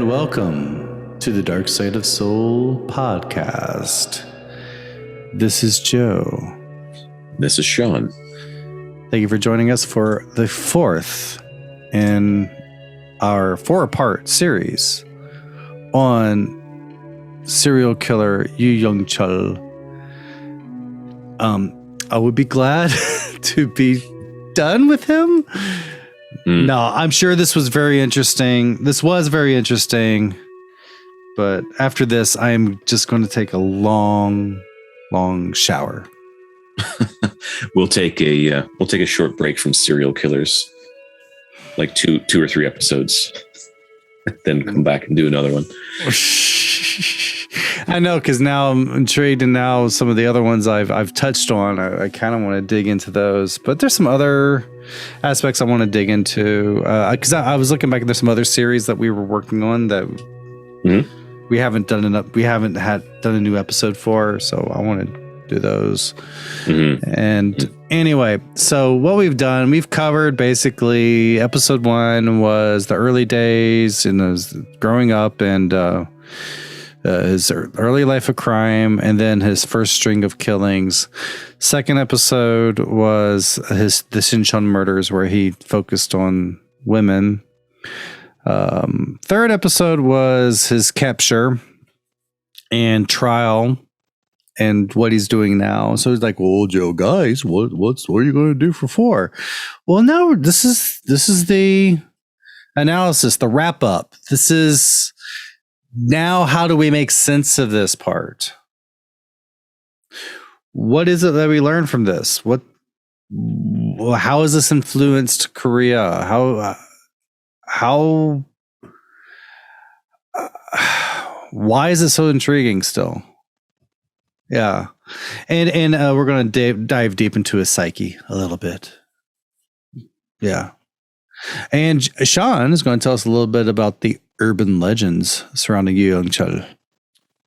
welcome to the Dark Side of Soul podcast. This is Joe. This is Sean. Thank you for joining us for the fourth in our four-part series on serial killer Yoo Young-chul. I would be glad to be done with him. No, I'm sure this was very interesting. This was very interesting. But after this, I am just going to take a long shower. We'll take a short break from serial killers, like two or three episodes, then come back and do another one. I know, because now I'm intrigued, and now some of the other ones I've touched on, I kind of want to dig into those. But there's some other aspects I want to dig into, because I was looking back, and there's some other series that we were working on that we haven't done done a new episode for. So I want to do those. And anyway, so what we've covered basically. Episode 1 was the early days and his growing up and his early life of crime, and then his first string of killings. Second episode was the Sinchon murders, where he focused on women. Third episode was his capture and trial and what he's doing now. So he's like, "Well, Joe, guys, what are you going to do for 4?" Well, no, this is the analysis, the wrap up. This is now, how do we make sense of this part? What is it that we learn from this? How has this influenced Korea? Why is it so intriguing still? Yeah. And we're going to dive deep into his psyche a little bit. Yeah. And Sean is going to tell us a little bit about the urban legends surrounding Yoo Young-chul.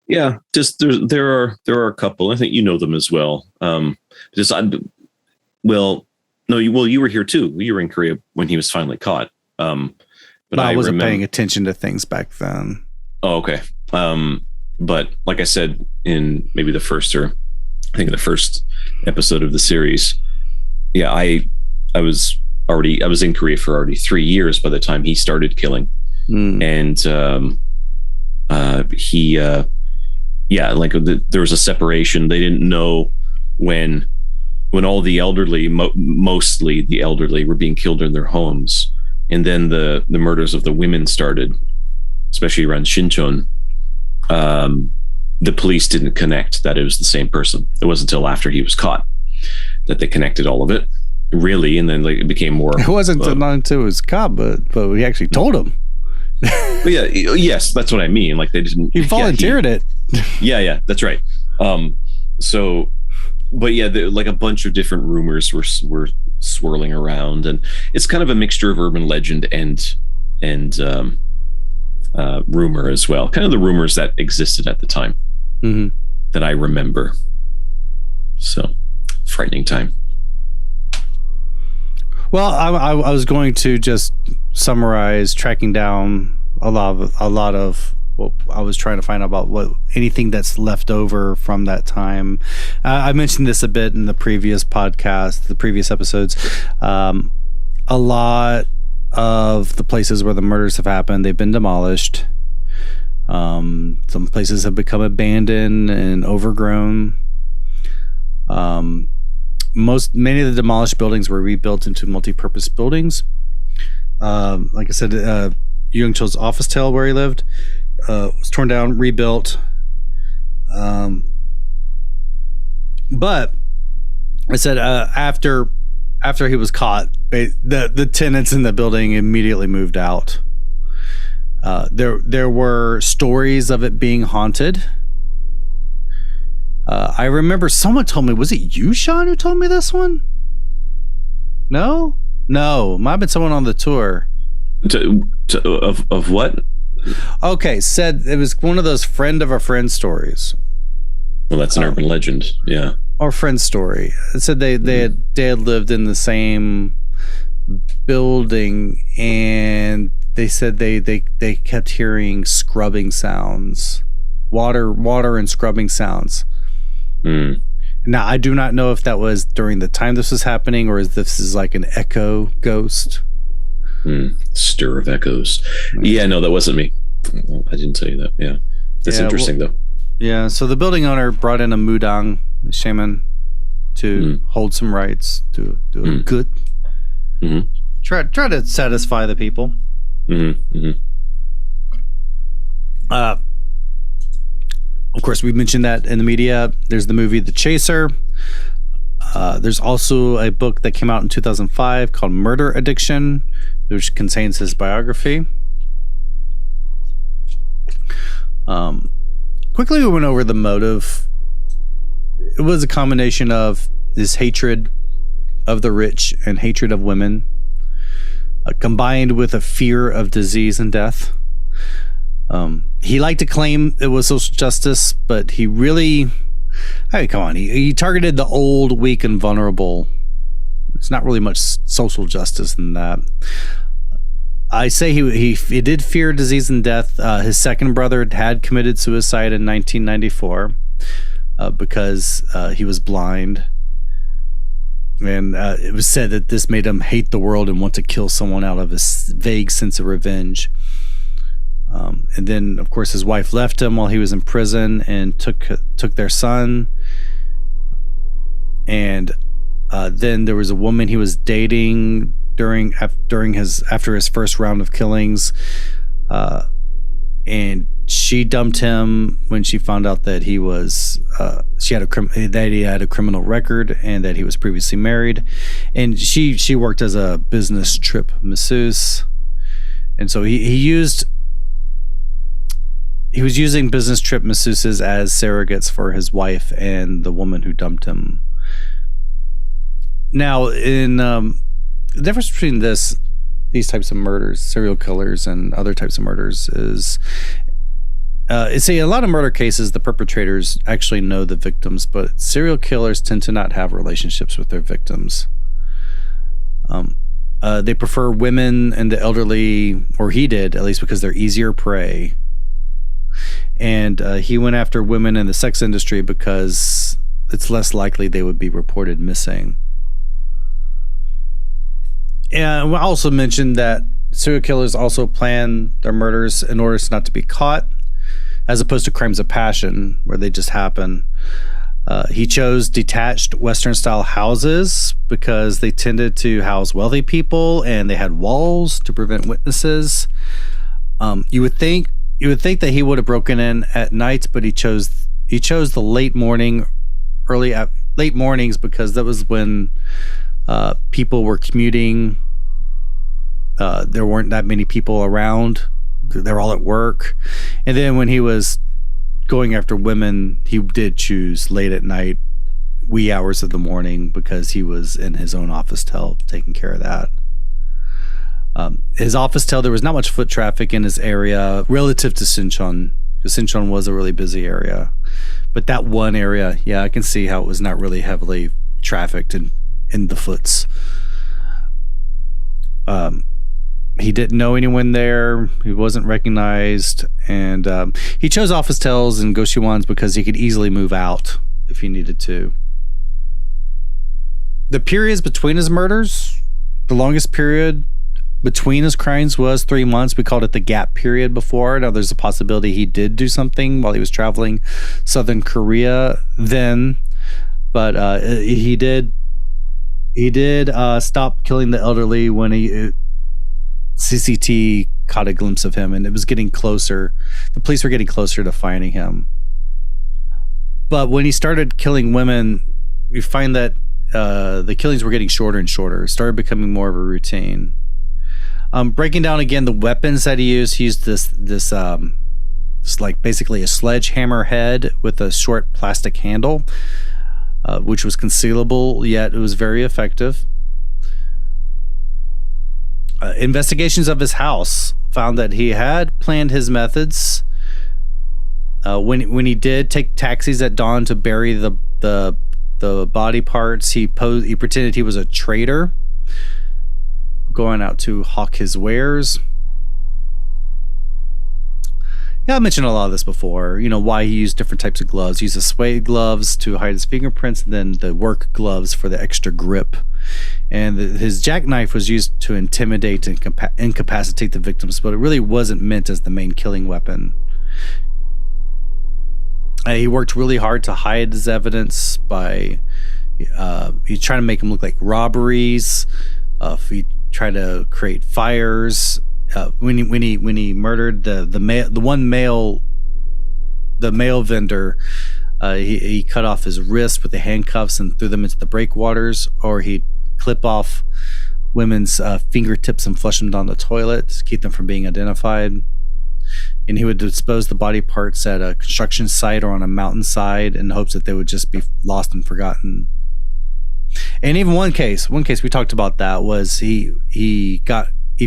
Yeah, just there are a couple. I think you know them as well. You were here too. You were in Korea when he was finally caught. But I wasn't paying attention to things back then. Oh, okay. But like I said, in maybe the first episode of the series, yeah, I was in Korea for already 3 years by the time he started killing. And there was a separation. They didn't know when all the elderly, mostly the elderly, were being killed in their homes, and then the murders of the women started, especially around Sinchon. The police didn't connect that it was the same person. It wasn't until after he was caught that they connected all of it, really, and then it became more. It wasn't until it was caught, but we actually told him. But yeah, yes, that's what I mean. Like, they didn't. He volunteered it. Yeah, that's right. But yeah, like a bunch of different rumors were swirling around, and it's kind of a mixture of urban legend and rumor as well. Kind of the rumors that existed at the time that I remember. So, frightening time. Well, I was going to just summarize tracking down a lot of what I was trying to find out about anything that's left over from that time. I mentioned this a bit in the previous podcast, the previous episodes. A lot of the places where the murders have happened, they've been demolished. Some places have become abandoned and overgrown. Many of the demolished buildings were rebuilt into multi-purpose buildings. Like I said, Yoo Young-chul's office tower where he lived was torn down, rebuilt. But I said after he was caught, the tenants in the building immediately moved out. There were stories of it being haunted. I remember someone told me, was it you, Sean, who told me this one? No, might have been someone on the tour. Of what? Okay, said it was one of those friend of a friend stories. Well, that's an urban legend, yeah. Or friend story. It said they had lived in the same building, and they said they kept hearing scrubbing sounds, water and scrubbing sounds. Now, I do not know if that was during the time this was happening or if this is like an echo ghost. Stir of echoes. Yeah, no, that wasn't me. I didn't tell you that. Yeah. That's interesting, though. Yeah, so the building owner brought in a mudang, a shaman, to hold some rites, do a good. Try to satisfy the people. Of course, we mentioned that in the media. There's the movie The Chaser. There's also a book that came out in 2005 called Murder Addiction, which contains his biography. Quickly, we went over the motive. It was a combination of this hatred of the rich and hatred of women, combined with a fear of disease and death. He liked to claim it was social justice, but he really, hey, come on, he targeted the old, weak, and vulnerable. It's not really much social justice in that. I say he did fear disease and death. His second brother had committed suicide in 1994 because he was blind. And it was said that this made him hate the world and want to kill someone out of his vague sense of revenge. And then, of course, his wife left him while he was in prison and took their son. And then there was a woman he was dating after his first round of killings, and she dumped him when she found out that he had a criminal record and that he was previously married. And she worked as a business trip masseuse, and so he was using business trip masseuses as surrogates for his wife and the woman who dumped him. Now, in the difference between these types of murders, serial killers and other types of murders, is a lot of murder cases, the perpetrators actually know the victims, but serial killers tend to not have relationships with their victims. They prefer women and the elderly, or he did, at least, because they're easier prey. And he went after women in the sex industry because it's less likely they would be reported missing. And I also mentioned that serial killers also plan their murders in order not to be caught, as opposed to crimes of passion, where they just happen. He chose detached Western-style houses because they tended to house wealthy people, and they had walls to prevent witnesses. You would think that he would have broken in at night, but he chose the late mornings because that was when people were commuting. There weren't that many people around. They're all at work. And then when he was going after women, he did choose late at night, wee hours of the morning, because he was in his own office taking care of that. His office there was not much foot traffic in his area relative to Sinchon, because Sinchon was a really busy area. But that one area, yeah, I can see how it was not really heavily trafficked in the foots. He didn't know anyone there. He wasn't recognized. And he chose office tels and Goshiwans because he could easily move out if he needed to. The periods between his murders, the longest period between his crimes was 3 months. We called it the gap period before. Now there's a possibility he did do something while he was traveling Southern Korea then. But he did stop killing the elderly when CCT caught a glimpse of him, and it was getting closer. The police were getting closer to finding him. But when he started killing women, we find that the killings were getting shorter and shorter. It started becoming more of a routine. Breaking down again the weapons that he used this like basically a sledgehammer head with a short plastic handle, which was concealable, yet it was very effective. Investigations of his house found that he had planned his methods. When he did take taxis at dawn to bury the body parts, he pretended he was a trader going out to hawk his wares. Yeah, I mentioned a lot of this before. Why he used different types of gloves. He used the suede gloves to hide his fingerprints, and then the work gloves for the extra grip. And his jackknife was used to intimidate and incapacitate the victims, but it really wasn't meant as the main killing weapon. He worked really hard to hide his evidence by he tried to make them look like robberies. He tried to create fires. When he murdered the male vendor, he cut off his wrist with the handcuffs and threw them into the breakwaters, or he'd clip off women's fingertips and flush them down the toilet to keep them from being identified. And he would dispose the body parts at a construction site or on a mountainside in hopes that they would just be lost and forgotten. And even one case we talked about that was he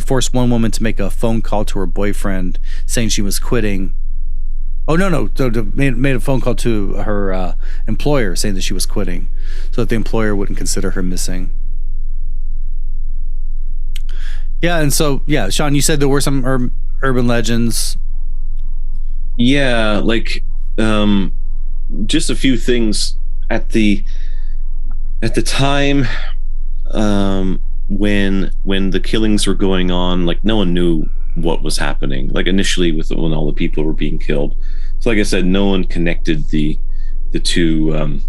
forced one woman to make a phone call to her boyfriend saying she was quitting. Oh no! So made a phone call to her employer saying that she was quitting, so that the employer wouldn't consider her missing. Yeah, and so Sean, you said there were some urban legends. Yeah, like just a few things at the time when the killings were going on. Like, no one knew what was happening. Like, initially when all the people were being killed. So like I said, no one connected the two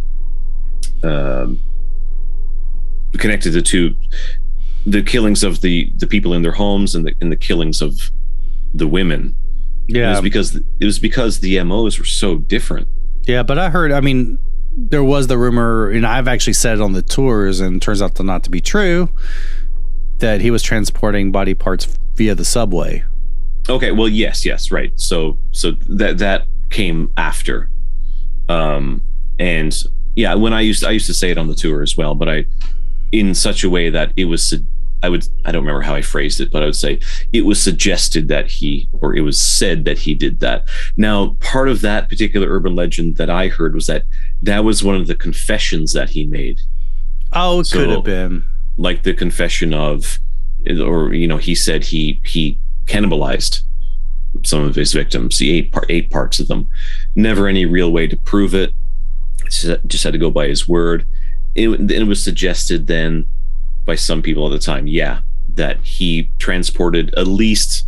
the killings of the people in their homes and the killings of the women. Yeah, it was because the MOs were so different. Yeah, but I heard, there was the rumor, and I've actually said it on the tours, and it turns out to not to be true, that he was transporting body parts via the subway. Okay, well, yes, right. So that came after, and yeah, when I used to say it on the tour as well, but in such a way that it was. I don't remember how I phrased it, but I would say it was suggested that it was said that he did that. Now, part of that particular urban legend that I heard was that was one of the confessions that he made. Oh, it could have been. Like the confession of, or, he said he cannibalized some of his victims. He ate parts of them. Never any real way to prove it. Just had to go by his word. It was suggested then by some people at the time, that he transported at least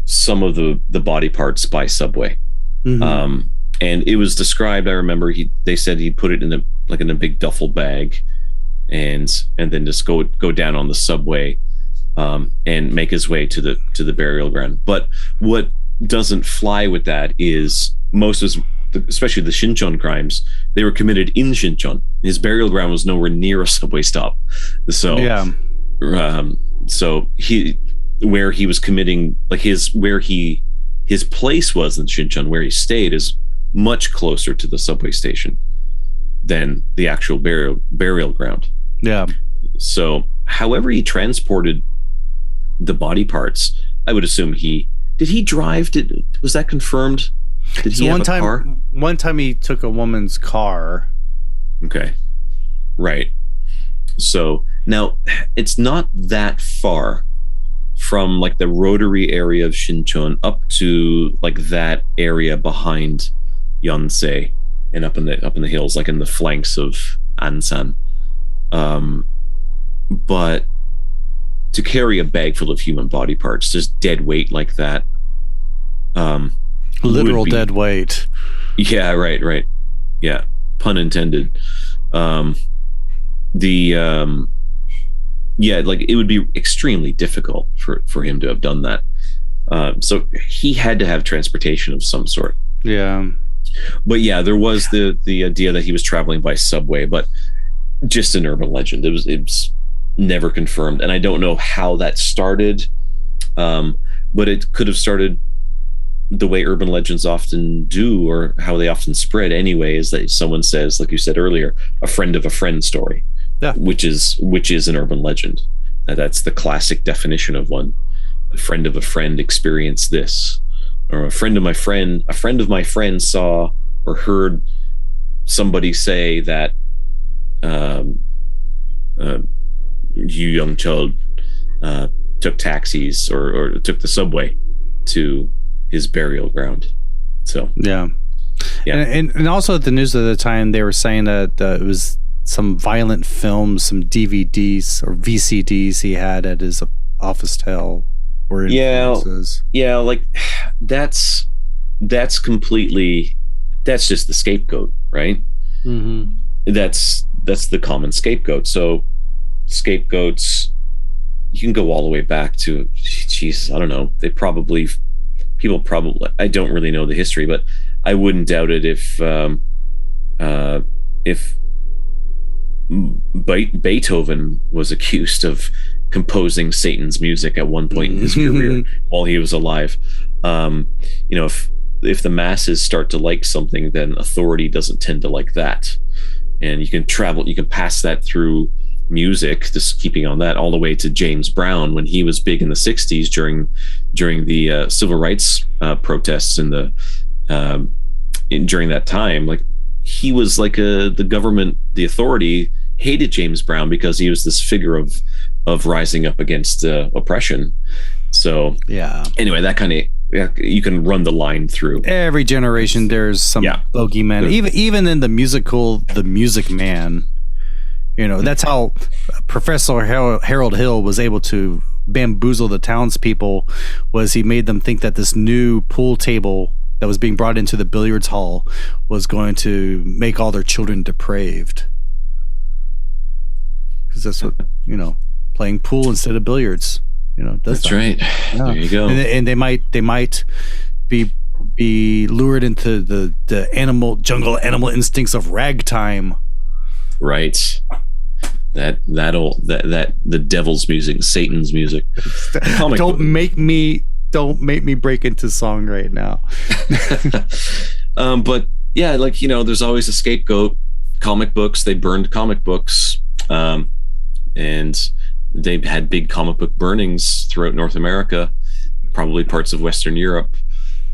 some of the body parts by subway. Mm-hmm. And it was described, I remember they said he put it in a big duffel bag and then just go down on the subway and make his way to the burial ground. But what doesn't fly with that is especially the Shincheon crimes, they were committed in Shincheon. His burial ground was nowhere near a subway stop. So where he was committing, like his place was in Shincheon, where he stayed is much closer to the subway station than the actual burial ground. Yeah. So however he transported the body parts, I would assume did he drive? Was that confirmed? Did he have a car? One time he took a woman's car. Okay. Right. So now it's not that far from like the rotary area of Shincheon up to like that area behind Yonsei and up in the hills, like in the flanks of Ansan. But to carry a bag full of human body parts, just dead weight like that, literal dead weight. Yeah, right. Yeah, pun intended. Like it would be extremely difficult for him to have done that. So he had to have transportation of some sort. Yeah. But yeah, there was the idea that he was traveling by subway, but just an urban legend. It was never confirmed, and I don't know how that started. But it could have started the way urban legends often do, or how they often spread anyway, is that someone says, like you said earlier, a friend of a friend story. Yeah. Which is an urban legend. That's the classic definition of one. A friend of a friend experienced this, or a friend of my friend saw or heard somebody say that Yoo Young-chul took taxis or took the subway to his burial ground. So yeah. Yeah. And also at the news at the time, they were saying that it was some violent films, some DVDs or VCDs he had at his office tale were influences. Yeah, like that's completely, that's just the scapegoat, right? Mm-hmm. That's the common scapegoat. So scapegoats, you can go all the way back to, Jesus, I don't know. People probably, I don't really know the history, but I wouldn't doubt it if Beethoven was accused of composing Satan's music at one point in his career while he was alive. If the masses start to like something, then authority doesn't tend to like that. And you can pass that through music, just keeping on that, all the way to James Brown when he was big in the 60s during the civil rights protests during that time. Like, he was like the government, the authority hated James Brown because he was this figure of rising up against oppression. So yeah, anyway, that kind of, you can run the line through every generation. There's some bogeyman, even in the musical The Music Man. That's how Professor Harold Hill was able to bamboozle the townspeople, was he made them think that this new pool table that was being brought into the billiards hall was going to make all their children depraved. Because that's what, playing pool instead of billiards, does. That's right. Yeah. There you go. And they might be lured into the jungle animal instincts of ragtime. Right. That the devil's music, Satan's music. Don't make me break into song right now. But yeah, there's always a scapegoat. Comic books, they burned comic books. And they've had big comic book burnings throughout North America, probably parts of Western Europe.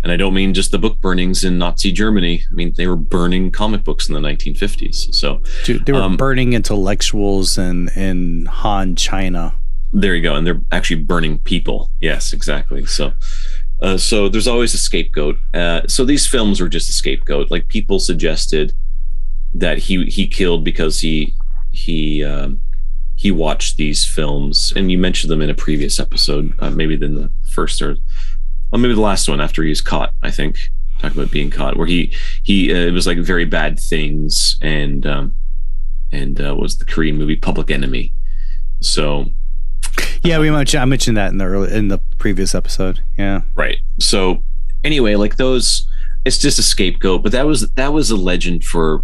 And I don't mean just the book burnings in Nazi Germany. I mean, they were burning comic books in the 1950s. So they were burning intellectuals in Han China. There you go. And they're actually burning people. Yes, exactly. So there's always a scapegoat. So these films were just a scapegoat. Like, people suggested that he killed because he watched these films, and you mentioned them in a previous episode, maybe in the first or maybe the last one after he was caught, I think, talking about being caught, where he it was like Very Bad Things and was the Korean movie Public Enemy. So yeah, I mentioned that in the previous episode. Yeah, right. So anyway, like those, it's just a scapegoat, but that was a legend for.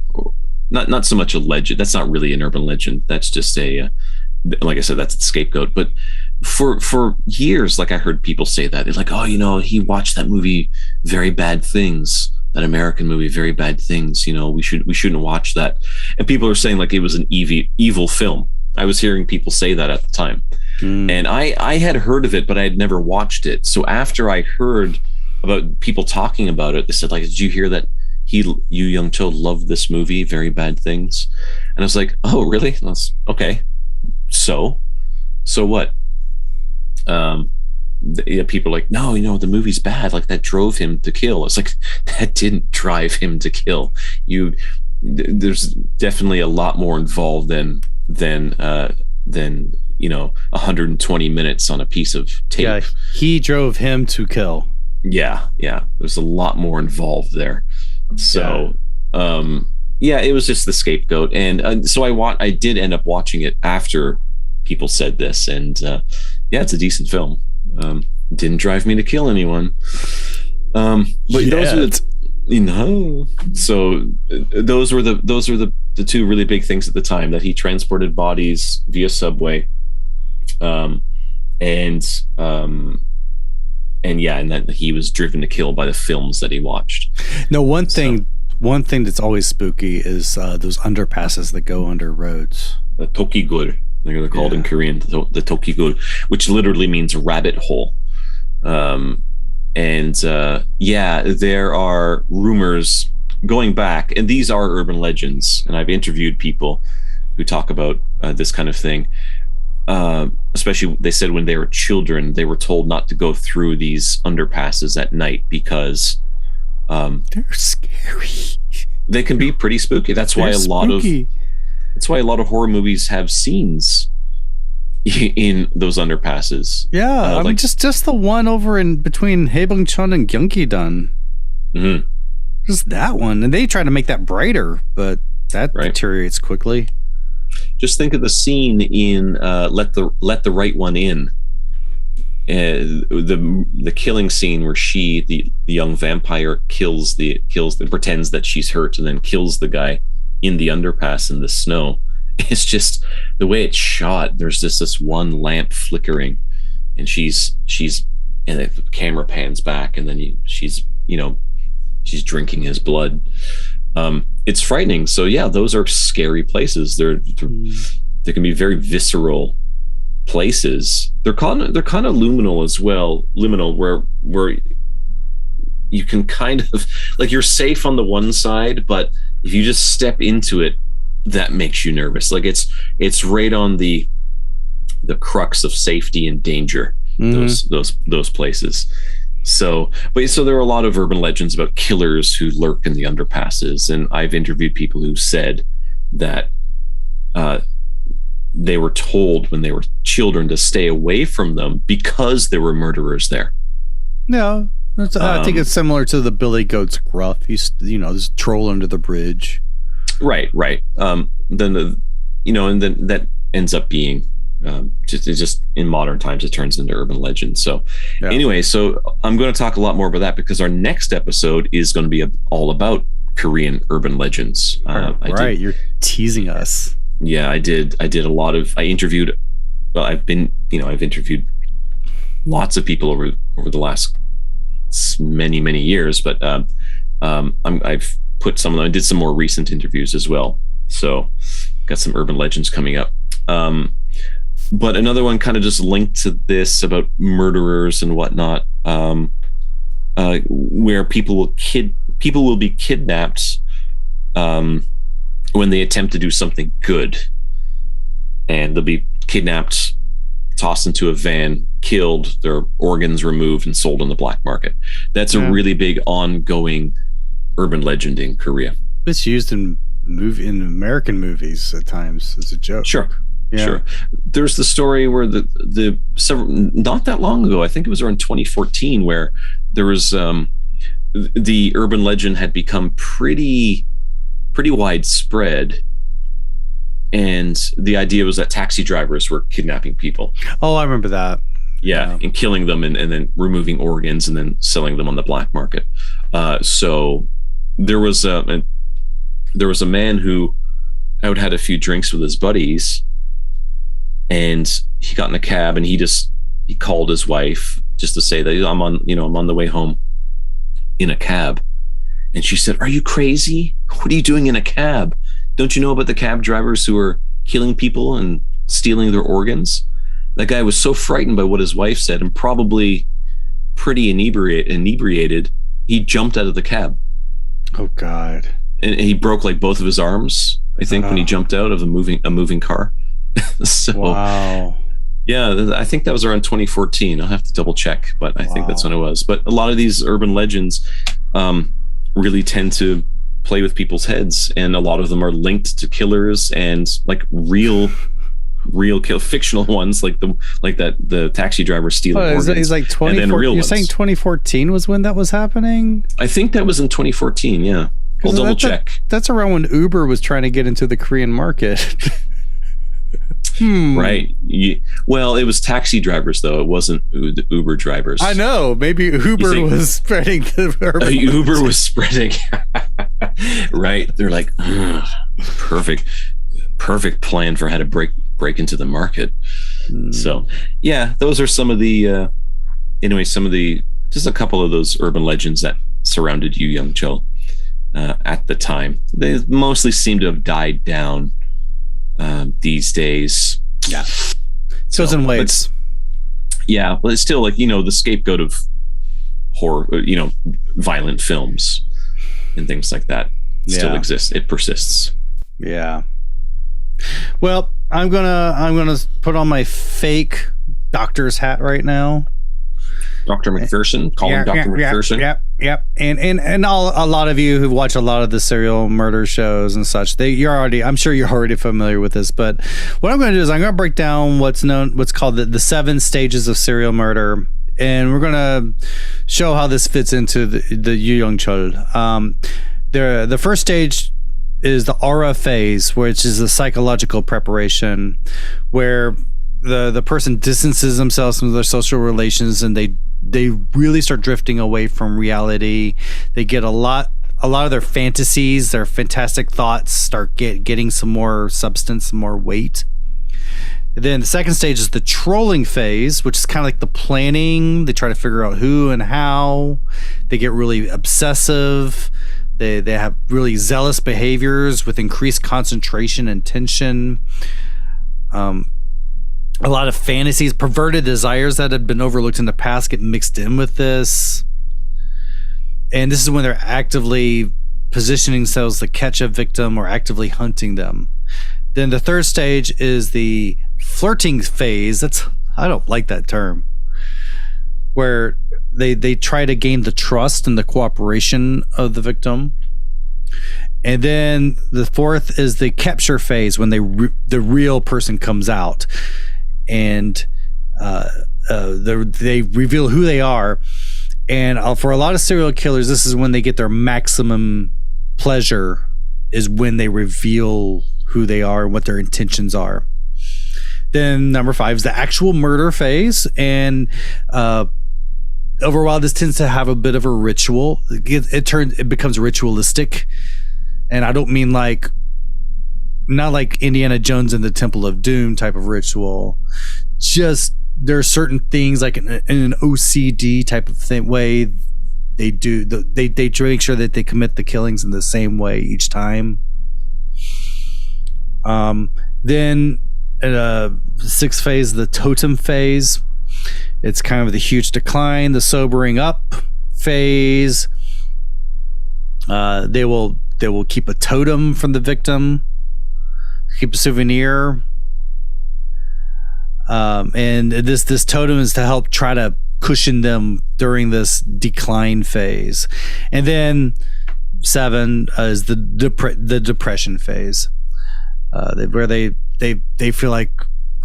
Not so much a legend. That's not really an urban legend. That's just like I said, that's a scapegoat. But for years, like, I heard people say that. They're like, oh, he watched that movie, Very Bad Things, that American movie, Very Bad Things. We shouldn't watch that. And people are saying like it was an evil film. I was hearing people say that at the time. And I had heard of it, but I had never watched it. So after I heard about people talking about it, they said, like, did you hear that Yoo Young-chul loved this movie, Very Bad Things? And I was like, oh, really? That's okay. So what? People are like, no, the movie's bad. Like, that drove him to kill. It's like, that didn't drive him to kill. There's definitely a lot more involved than 120 minutes on a piece of tape. Yeah, he drove him to kill. Yeah. There's a lot more involved there. So, it was just the scapegoat, and so I did end up watching it after people said this, and it's a decent film. Didn't drive me to kill anyone, but those are so those were the two really big things at the time, that he transported bodies via subway, and that he was driven to kill by the films that he watched. No, one thing that's always spooky is those underpasses that go under roads. The Tokigul, they're called in Korean, the Tokigul, which literally means rabbit hole. There are rumors going back, and these are urban legends, and I've interviewed people who talk about this kind of thing. Especially, they said when they were children, they were told not to go through these underpasses at night because They're scary. They can be pretty spooky. That's why They're a lot spooky. that's why a lot of horror movies have scenes in those underpasses. Yeah, I mean, just the one over in between Haebongchon and Gyeonggi-dun. Mm-hmm. Just that one, and they try to make that brighter, but that deteriorates quickly. Just think of the scene in Let the Right One In. The killing scene where the young vampire pretends that she's hurt and then kills the guy in the underpass in the snow. It's just the way it's shot. There's just this one lamp flickering, and she's and the camera pans back, and then she's drinking his blood. It's frightening. So yeah, those are scary places. They can be very visceral places. They're kind of liminal as well. Liminal, where you can kind of like you're safe on the one side, but if you just step into it, that makes you nervous. Like it's right on the crux of safety and danger. Those places. So there are a lot of urban legends about killers who lurk in the underpasses, and I've interviewed people who said that they were told when they were children to stay away from them because there were murderers there. Yeah, I think it's similar to the Billy Goat's Gruff. There's a troll under the bridge. Right. Then that ends up being just in modern times, it turns into urban legend. So anyway, so I'm going to talk a lot more about that because our next episode is going to be all about Korean urban legends. You're teasing us. Yeah, I did a lot of. I've interviewed lots of people over the last many years, but I've put some of them. I did some more recent interviews as well. So got some urban legends coming up. But another one kind of just linked to this about murderers and whatnot, where people will be kidnapped when they attempt to do something good, and they'll be kidnapped, tossed into a van, killed, their organs removed, and sold on the black market. That's a really big ongoing urban legend in Korea. It's used in American movies at times as a joke. Sure. There's the story where the several, not that long ago, I think it was around 2014, where there was the urban legend had become pretty widespread, and the idea was that taxi drivers were kidnapping people. Oh, I remember that. Yeah, and killing them and then removing organs and then selling them on the black market. So there was a man who had a few drinks with his buddies, and he got in a cab, and he called his wife just to say that I'm on the way home in a cab. And she said, "Are you crazy? What are you doing in a cab? Don't you know about the cab drivers who are killing people and stealing their organs?" That guy was so frightened by what his wife said, and probably pretty inebriated, he jumped out of the cab. Oh God. And he broke like both of his arms, I think, when he jumped out of a moving car. So, wow. Yeah, I think that was around 2014. I'll have to double check, but I think that's when it was. But a lot of these urban legends really tend to play with people's heads, and a lot of them are linked to killers and like real fictional ones, like the taxi driver stealing organs. He's like 2014. You're saying 2014 was when that was happening? I think that was in 2014. Yeah, I'll double check. That's around when Uber was trying to get into the Korean market. Right. Well, it was taxi drivers, though. It wasn't the Uber drivers. I know. Maybe Uber was spreading the urban Uber was spreading. Right. They're like, perfect plan for how to break into the market. So, yeah, those are some of the just a couple of those urban legends that surrounded Yoo Young-chul at the time. They mostly seem to have died down these days. Yeah. So in waves. Yeah, but it's still like, the scapegoat of horror, violent films and things like that still exists. It persists. Yeah. Well, I'm gonna put on my fake doctor's hat right now. Dr. McPherson? Call him Dr. McPherson? Yep, and a lot of you who've watched a lot of the serial murder shows and such, I'm sure you're already familiar with this. But what I'm going to do is I'm going to break down what's called the 7 stages of serial murder, and we're going to show how this fits into the Yoo Young-chul. The first stage is the aura phase, which is the psychological preparation, where the person distances themselves from their social relations, and they really start drifting away from reality. They get a lot of their fantasies, their fantastic thoughts start getting some more substance, some more weight. Then the second stage is the trolling phase, which is kind of like the planning. They try to figure out who and how. They get really obsessive. They have really zealous behaviors with increased concentration and tension. A lot of fantasies, perverted desires that had been overlooked in the past get mixed in with this. And this is when they're actively positioning themselves to catch a victim or actively hunting them. Then the third stage is the flirting phase. I don't like that term. Where they try to gain the trust and the cooperation of the victim. And then the fourth is the capture phase, when the real person comes out. And they reveal who they are. And for a lot of serial killers, this is when they get their maximum pleasure, is when they reveal who they are and what their intentions are. Then number 5 is the actual murder phase. And overall, this tends to have a bit of a ritual. It becomes ritualistic. And I don't mean not like Indiana Jones and the Temple of Doom type of ritual. Just there are certain things like in an OCD type of way they do. They make sure that they commit the killings in the same way each time. Then sixth phase, the totem phase. It's kind of the huge decline, the sobering up phase. They will keep a totem from the victim. Keep a souvenir, and this totem is to help try to cushion them during this decline phase. And then 7 is the depression phase, where they feel like,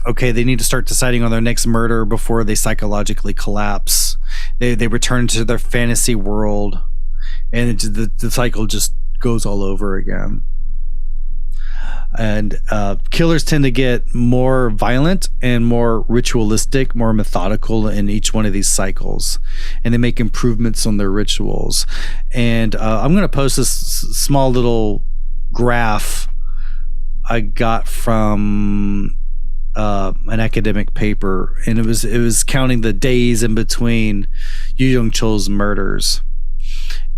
okay, they need to start deciding on their next murder before they psychologically collapse. They return to their fantasy world, and the cycle just goes all over again. And killers tend to get more violent and more ritualistic, more methodical in each one of these cycles, and they make improvements on their rituals. And I'm going to post this small little graph I got from an academic paper, and it was counting the days in between Yoo Young-chul's murders.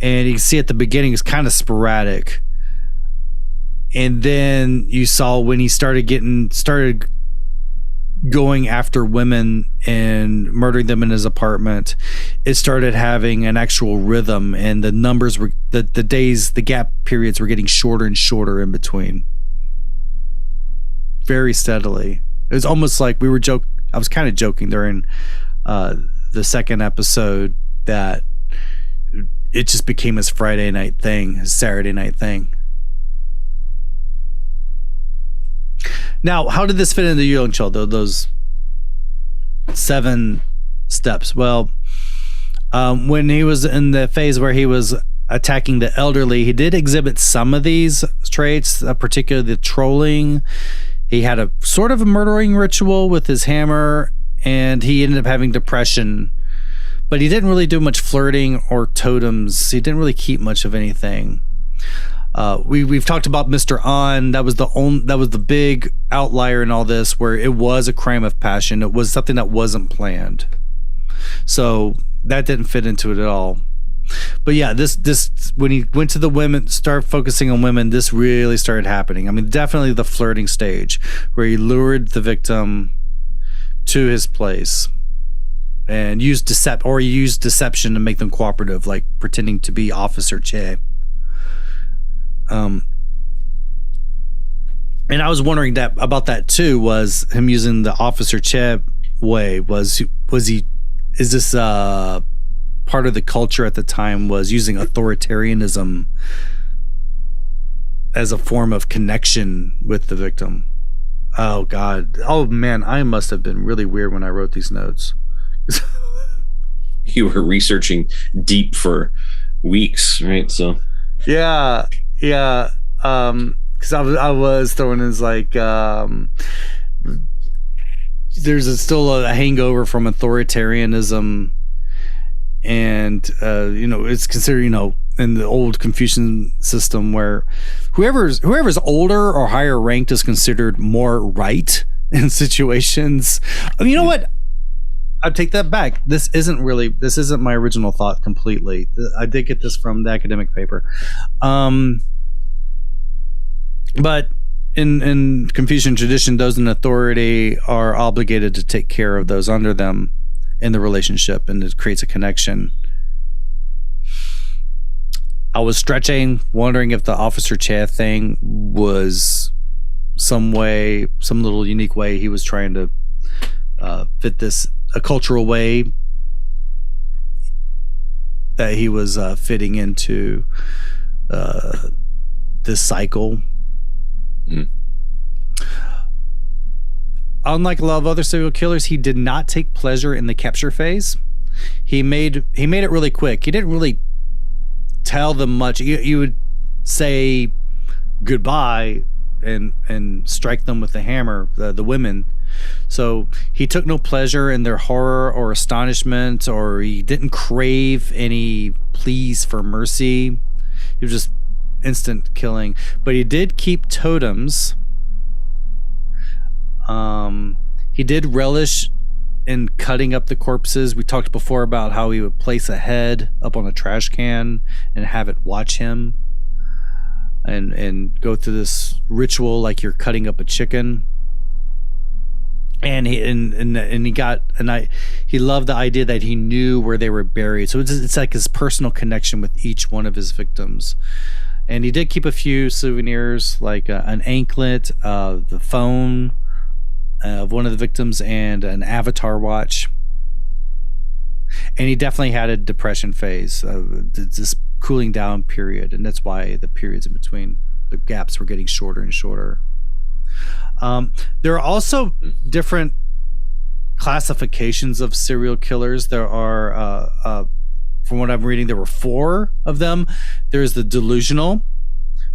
And you can see at the beginning it's kind of sporadic. And then you saw when he started going after women and murdering them in his apartment, it started having an actual rhythm, and the numbers were the days, the gap periods were getting shorter and shorter in between, very steadily. It was almost like I was kind of joking during the second episode that it just became his Friday night thing, his Saturday night thing. Now, how did this fit into Yoo Young-chul, those 7 steps? Well, when he was in the phase where he was attacking the elderly, he did exhibit some of these traits, particularly the trolling. He had a sort of a murdering ritual with his hammer, and he ended up having depression. But he didn't really do much flirting or totems. He didn't really keep much of anything. We've talked about Mr. On. That was the big outlier in all this, where it was a crime of passion. It was something that wasn't planned, so that didn't fit into it at all. But yeah, this when he went to the women, started focusing on women, this really started happening. I mean, definitely the flirting stage, where he lured the victim to his place and used deception to make them cooperative, like pretending to be Officer Che. And I was wondering about that too, was him using the Officer Che way. Is this part of the culture at the time was using authoritarianism as a form of connection with the victim. Oh God. Oh man, I must have been really weird when I wrote these notes. You were researching deep for weeks, right? So yeah. Because I was throwing in like there's still a hangover from authoritarianism, and it's considered, in the old Confucian system where whoever's older or higher ranked is considered more right in situations. You know what? I take that back. This isn't my original thought completely. I did get this from the academic paper. But in Confucian tradition, those in authority are obligated to take care of those under them in the relationship, and it creates a connection. I was stretching, wondering if the officer chair thing was some little unique way he was trying to fit this, a cultural way that he was fitting into this cycle. Unlike a lot of other serial killers, he did not take pleasure in the capture phase. He made it really quick. He didn't really tell them much. You would say goodbye and strike them with the hammer, the women. So he took no pleasure in their horror or astonishment, or he didn't crave any pleas for mercy. He was just instant killing. But he did keep totems. He did relish in cutting up the corpses. We talked before about how he would place a head up on a trash can and have it watch him, and go through this ritual like you're cutting up a chicken. And he loved the idea that he knew where they were buried. So it's like his personal connection with each one of his victims. And he did keep a few souvenirs, like an anklet, the phone of one of the victims, and an avatar watch. And he definitely had a depression phase, this cooling down period, and that's why the periods in between, the gaps were getting shorter and shorter. There are also different classifications of serial killers. There are, from what I'm reading, there were 4 of them. There's the delusional,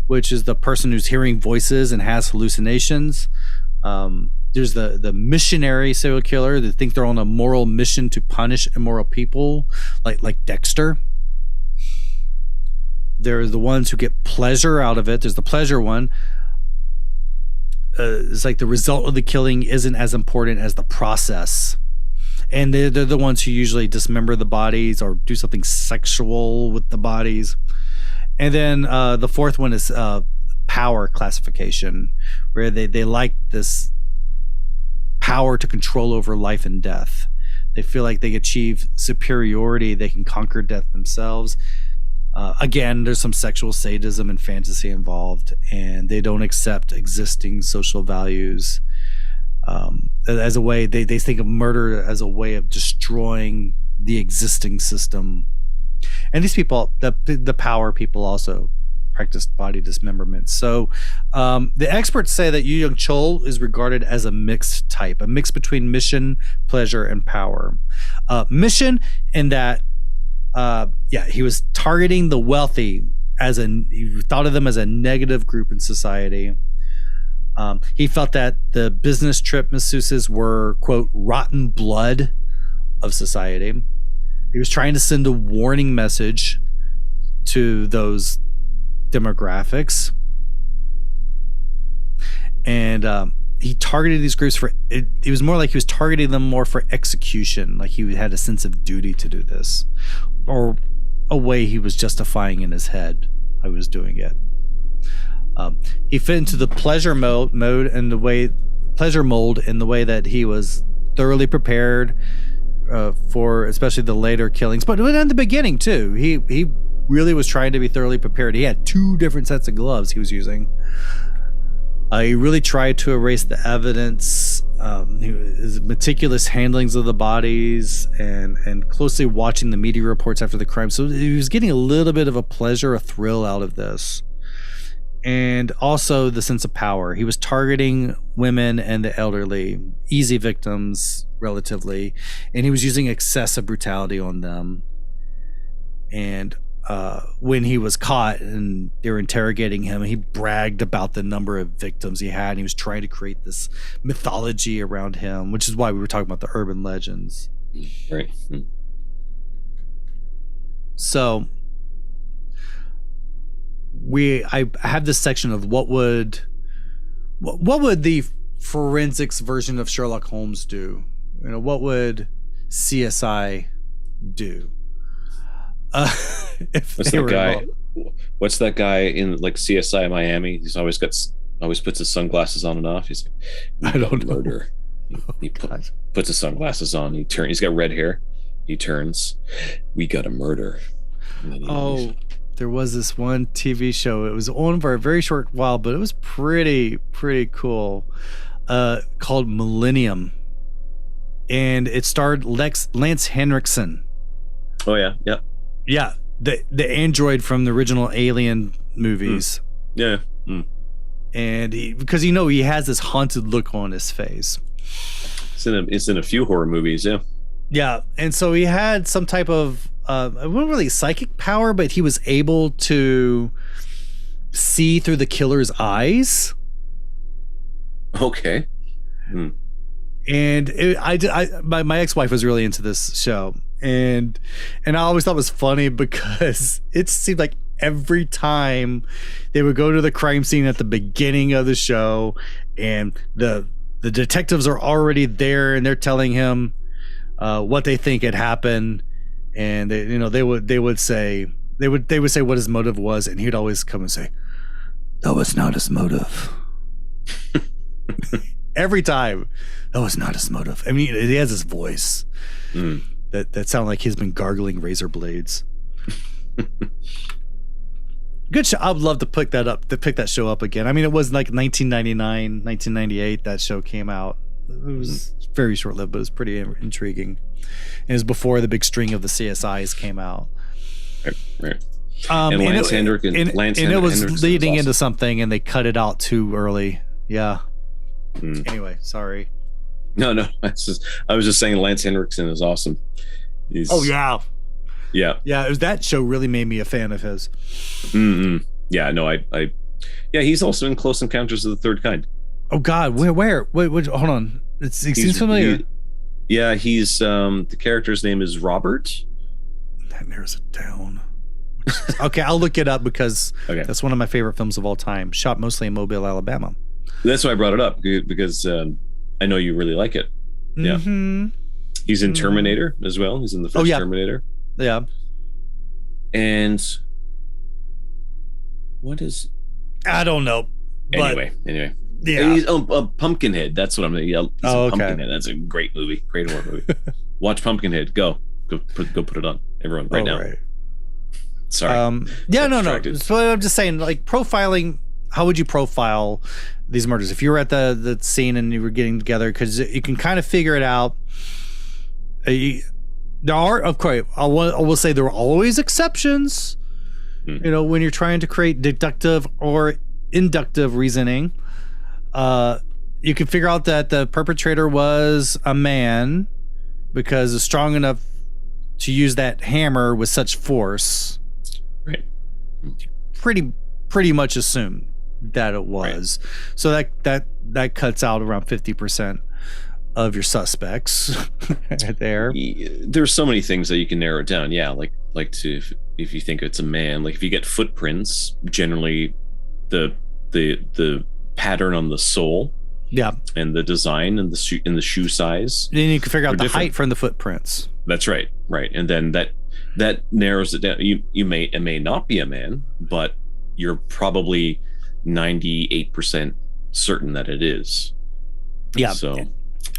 which is the person who's hearing voices and has hallucinations. There's the missionary serial killer that think they're on a moral mission to punish immoral people, like Dexter. There's the ones who get pleasure out of it. There's the pleasure one. It's like the result of the killing isn't as important as the process. And they're the ones who usually dismember the bodies or do something sexual with the bodies. And then the 4th one is power classification, where they like this power to control over life and death. They feel like they achieve superiority. They can conquer death themselves. Again, there's some sexual sadism and fantasy involved, and they don't accept existing social values as a way. They think of murder as a way of destroying the existing system. And these people, the power people, also practiced body dismemberment. So the experts say that Yoo Young-chul is regarded as a mixed type, a mix between mission, pleasure, and power. Mission in that he was targeting the wealthy he thought of them as a negative group in society. He felt that the business trip masseuses were, quote, rotten blood of society. He was trying to send a warning message to those demographics. And he targeted these groups for it. It was more like he was targeting them more for execution, like he had a sense of duty to do this, or a way he was justifying in his head I was doing it. He fit into the pleasure mold in the way that he was thoroughly prepared for especially the later killings, but in the beginning too. He really was trying to be thoroughly prepared. He had 2 different sets of gloves he was using. He really tried to erase the evidence his meticulous handlings of the bodies and closely watching the media reports after the crime. So he was getting a little bit of a pleasure, a thrill out of this. And also the sense of power. He was targeting women and the elderly, easy victims relatively, and he was using excessive brutality on them. And when he was caught and they were interrogating him, he bragged about the number of victims he had. And he was trying to create this mythology around him, which is why we were talking about the urban legends. Right. So I have this section of what would the forensics version of Sherlock Holmes do? You know, what would CSI do? What's that guy in like CSI Miami? He's always puts his sunglasses on and off. He's like, I don't know. Murder. He puts his sunglasses on. He's got red hair. He turns. We got a murder. There was this one TV show. It was on for a very short while, but it was pretty cool. Called Millennium, and it starred Lance Henriksen. Oh yeah. Yeah, the android from the original Alien movies. Yeah. And because he has this haunted look on his face. It's in a few horror movies. Yeah. Yeah, and so he had some type of it wasn't really psychic power, but he was able to see through the killer's eyes. Okay. And my ex-wife was really into this show, and I always thought it was funny because it seemed like every time they would go to the crime scene at the beginning of the show, and the detectives are already there, and they're telling him what they think had happened, and they would say what his motive was, and he'd always come and say, "That was not his motive." Every time, that was not his motive. I mean, he has this voice that sounds like he's been gargling razor blades. Good show. I would love to pick that show up again. I mean, it was like 1999, 1998 that show came out. It was very short-lived, but it was pretty intriguing. It was before the big string of the CSIs came out. Right. And Lance Henriksen. And it was leading into something, and they cut it out too early. Yeah. Anyway, sorry. No. I was just saying Lance Henriksen is awesome. Yeah. Yeah. It was that show really made me a fan of his. Yeah. No. Yeah. He's also in Close Encounters of the Third Kind. Oh God, where? Wait, hold on. It seems familiar. He's the character's name is Robert. That narrows it down. Okay, I'll look it up because that's one of my favorite films of all time. Shot mostly in Mobile, Alabama. That's why I brought it up because I know you really like it. Yeah. He's in Terminator as well. He's in the first Terminator. Yeah. And what is? I don't know. Anyway. Yeah. He's Pumpkinhead. That's what I'm. Yeah. Pumpkinhead. That's a great movie. Great horror movie. Watch Pumpkinhead. Go put it on. Everyone right now. Right. Sorry. No. So I'm just saying, like, profiling. How would you profile these murders if you were at the scene and you were getting together? Because you can kind of figure it out. There are, of course, I will say there are always exceptions. When you're trying to create deductive or inductive reasoning, you can figure out that the perpetrator was a man because it's strong enough to use that hammer with such force. Right. Pretty much assume that it was. Right. So that cuts out around 50% of your suspects there. There's so many things that you can narrow it down. Yeah, like if you think it's a man, like if you get footprints, generally the pattern on the sole, and the design and the shoe size. Then you can figure out the height from the footprints. That's right, and then that narrows it down. You may not be a man, but you're probably 98% certain that it is. Yeah. So.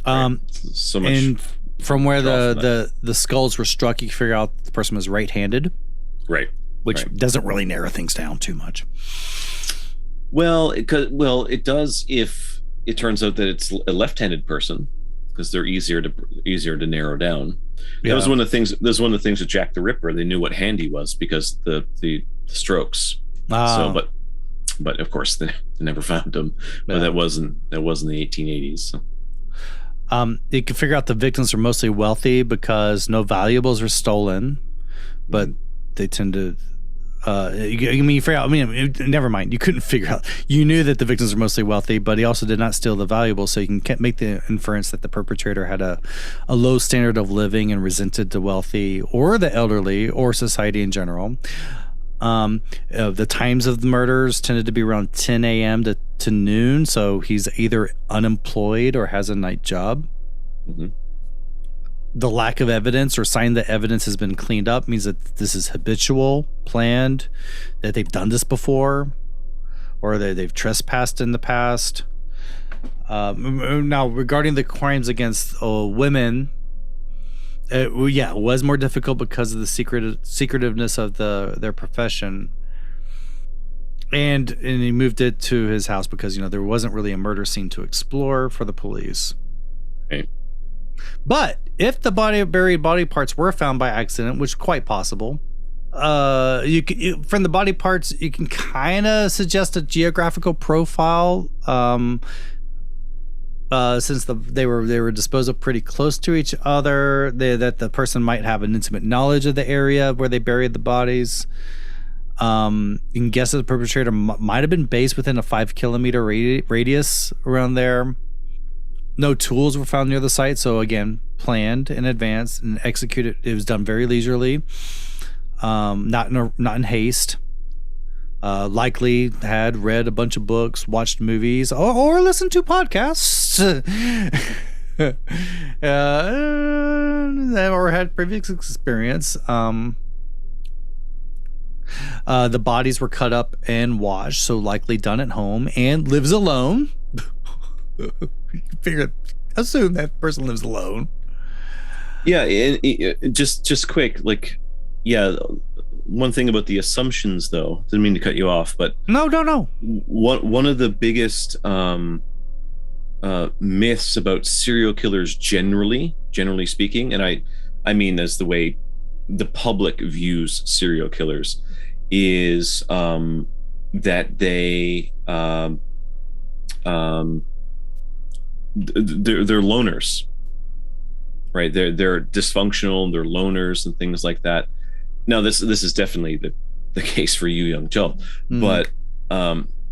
So much. And from where the skulls were struck, you can figure out the person was right-handed. Right. Which doesn't really narrow things down too much. Well, it does if it turns out that it's a left-handed person because they're easier to narrow down. Yeah. That was one of the things. That was one of the things with Jack the Ripper. They knew what hand he was because the strokes. So, but of course they never found him. But that wasn't the 1880s. So. You can figure out the victims are mostly wealthy because no valuables are stolen, but they tend to. You figure out. Never mind. You couldn't figure out. You knew that the victims are mostly wealthy, but he also did not steal the valuables, so you can make the inference that the perpetrator had a low standard of living and resented the wealthy or the elderly or society in general. The times of the murders tended to be around 10 a.m. to noon, so he's either unemployed or has a night job. Mm-hmm. The lack of evidence or sign that evidence has been cleaned up means that this is habitual, planned, that they've done this before, or they've trespassed in the past. Now, regarding the crimes against women, it was more difficult because of the secretiveness of their profession. And he moved it to his house because, there wasn't really a murder scene to explore for the police. Okay. But if the buried body parts were found by accident, which is quite possible, from the body parts, you can kind of suggest a geographical profile. Since they were disposed of pretty close to each other, that the person might have an intimate knowledge of the area where they buried the bodies. You can guess that the perpetrator might have been based within a 5-kilometer radius around there. No tools were found near the site, so again, planned in advance and executed. It was done very leisurely, not in haste. Likely had read a bunch of books, watched movies, or listened to podcasts, or had previous experience. The bodies were cut up and washed, so likely done at home, and lives alone. Assume that person lives alone. Yeah, and just quick, one thing about the assumptions, though, didn't mean to cut you off, but no. One of the biggest myths about serial killers generally speaking, and I mean as the way the public views serial killers, is that they're loners, right? They're dysfunctional, they're loners and things like that. Now, this is definitely the case for Yoo Young-chul, but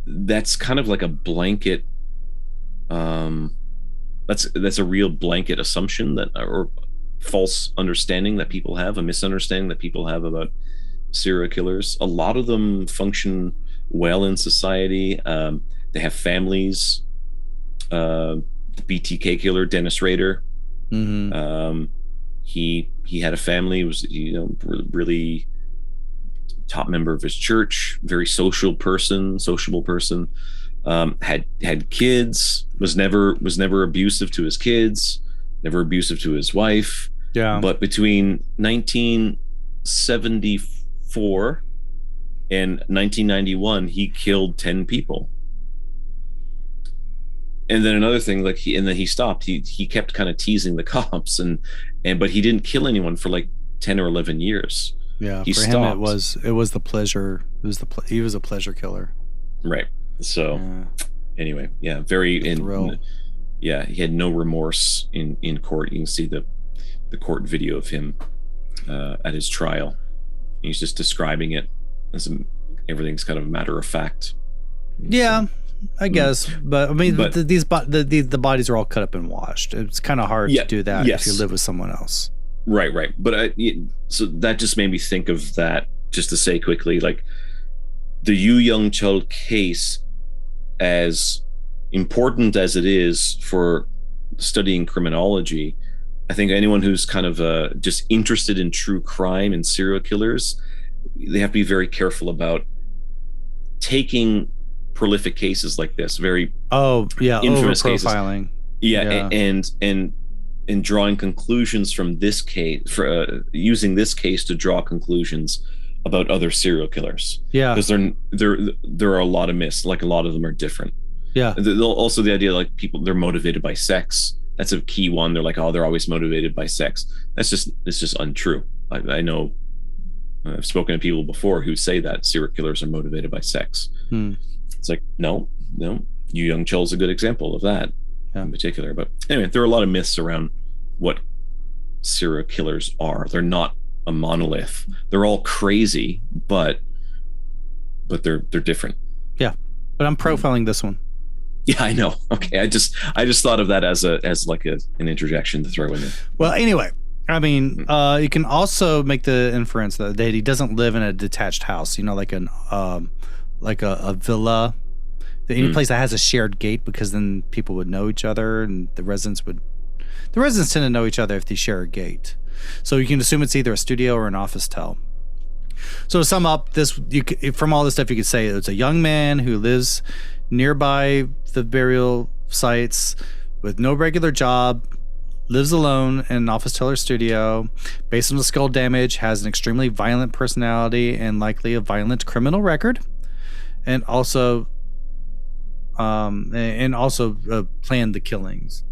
that's kind of like a blanket. That's a real blanket assumption or false understanding that people have, a misunderstanding that people have about serial killers. A lot of them function well in society. They have families. The BTK killer, Dennis Rader. Mm-hmm. He had a family, was really top member of his church, very sociable person, had kids, was never abusive to his kids, never abusive to his wife. Yeah. But between 1974 and 1991, he killed 10 people. And then another thing, then he stopped. He kept kind of teasing the cops, but he didn't kill anyone for 10 or 11 years. Yeah, he for stopped. him it was the pleasure. He was a pleasure killer. Right. So anyway, yeah, he had no remorse in court. You can see the court video of him at his trial. He's just describing it as everything's kind of matter of fact. Yeah. I guess, but I mean, the bodies are all cut up and washed. It's kind of hard to do that if you live with someone else. Right. But so that just made me think of that. Just to say quickly, the Yoo Young-chul case, as important as it is for studying criminology, I think anyone who's kind of just interested in true crime and serial killers, they have to be very careful about taking prolific cases like this, very infamous profiling, and drawing conclusions from this case, using this case to draw conclusions about other serial killers. Yeah, because there are a lot of myths. A lot of them are different. Yeah. Also the idea like people, they're motivated by sex. That's a key one. They're like, oh, they're always motivated by sex. It's just untrue. I know I've spoken to people before who say that serial killers are motivated by sex. It's like, no. Yoo Young-chul is a good example of that in particular. But anyway, there are a lot of myths around what serial killers are. They're not a monolith. They're all crazy, but they're different. Yeah. But I'm profiling this one. Yeah, I know. Okay, I just thought of that as like an interjection to throw in there. Well, anyway, I mean, you can also make the inference that he doesn't live in a detached house. You know, like a villa, any place that has a shared gate, because then people would know each other, and the residents tend to know each other if they share a gate. So you can assume it's either a studio or an office tell. So to sum up this, from all this stuff, you could say it's a young man who lives nearby the burial sites with no regular job, lives alone in an office teller studio, based on the skull damage, has an extremely violent personality and likely a violent criminal record, and also planned the killings.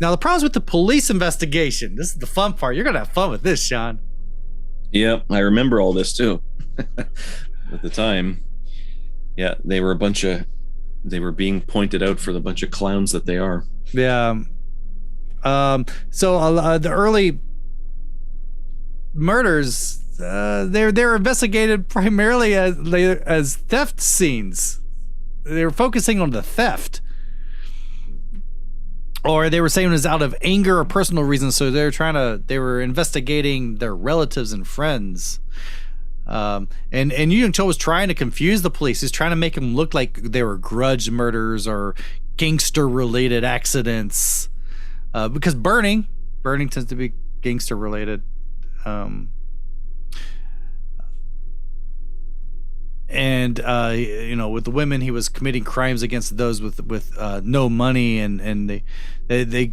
Now, the problems with the police investigation. This is the fun part. You're gonna have fun with this, Sean. Yep, I remember all this too. At the time, yeah, they were being pointed out for the bunch of clowns that they are. Yeah. So the early murders, they're investigated primarily as theft scenes. They were focusing on the theft, or they were saying it was out of anger or personal reasons. So they were investigating their relatives and friends. And Yoo Young-chul was trying to confuse the police. He's trying to make them look like they were grudge murders or gangster-related accidents. Because burning tends to be gangster-related. With the women, he was committing crimes against those with no money, and they really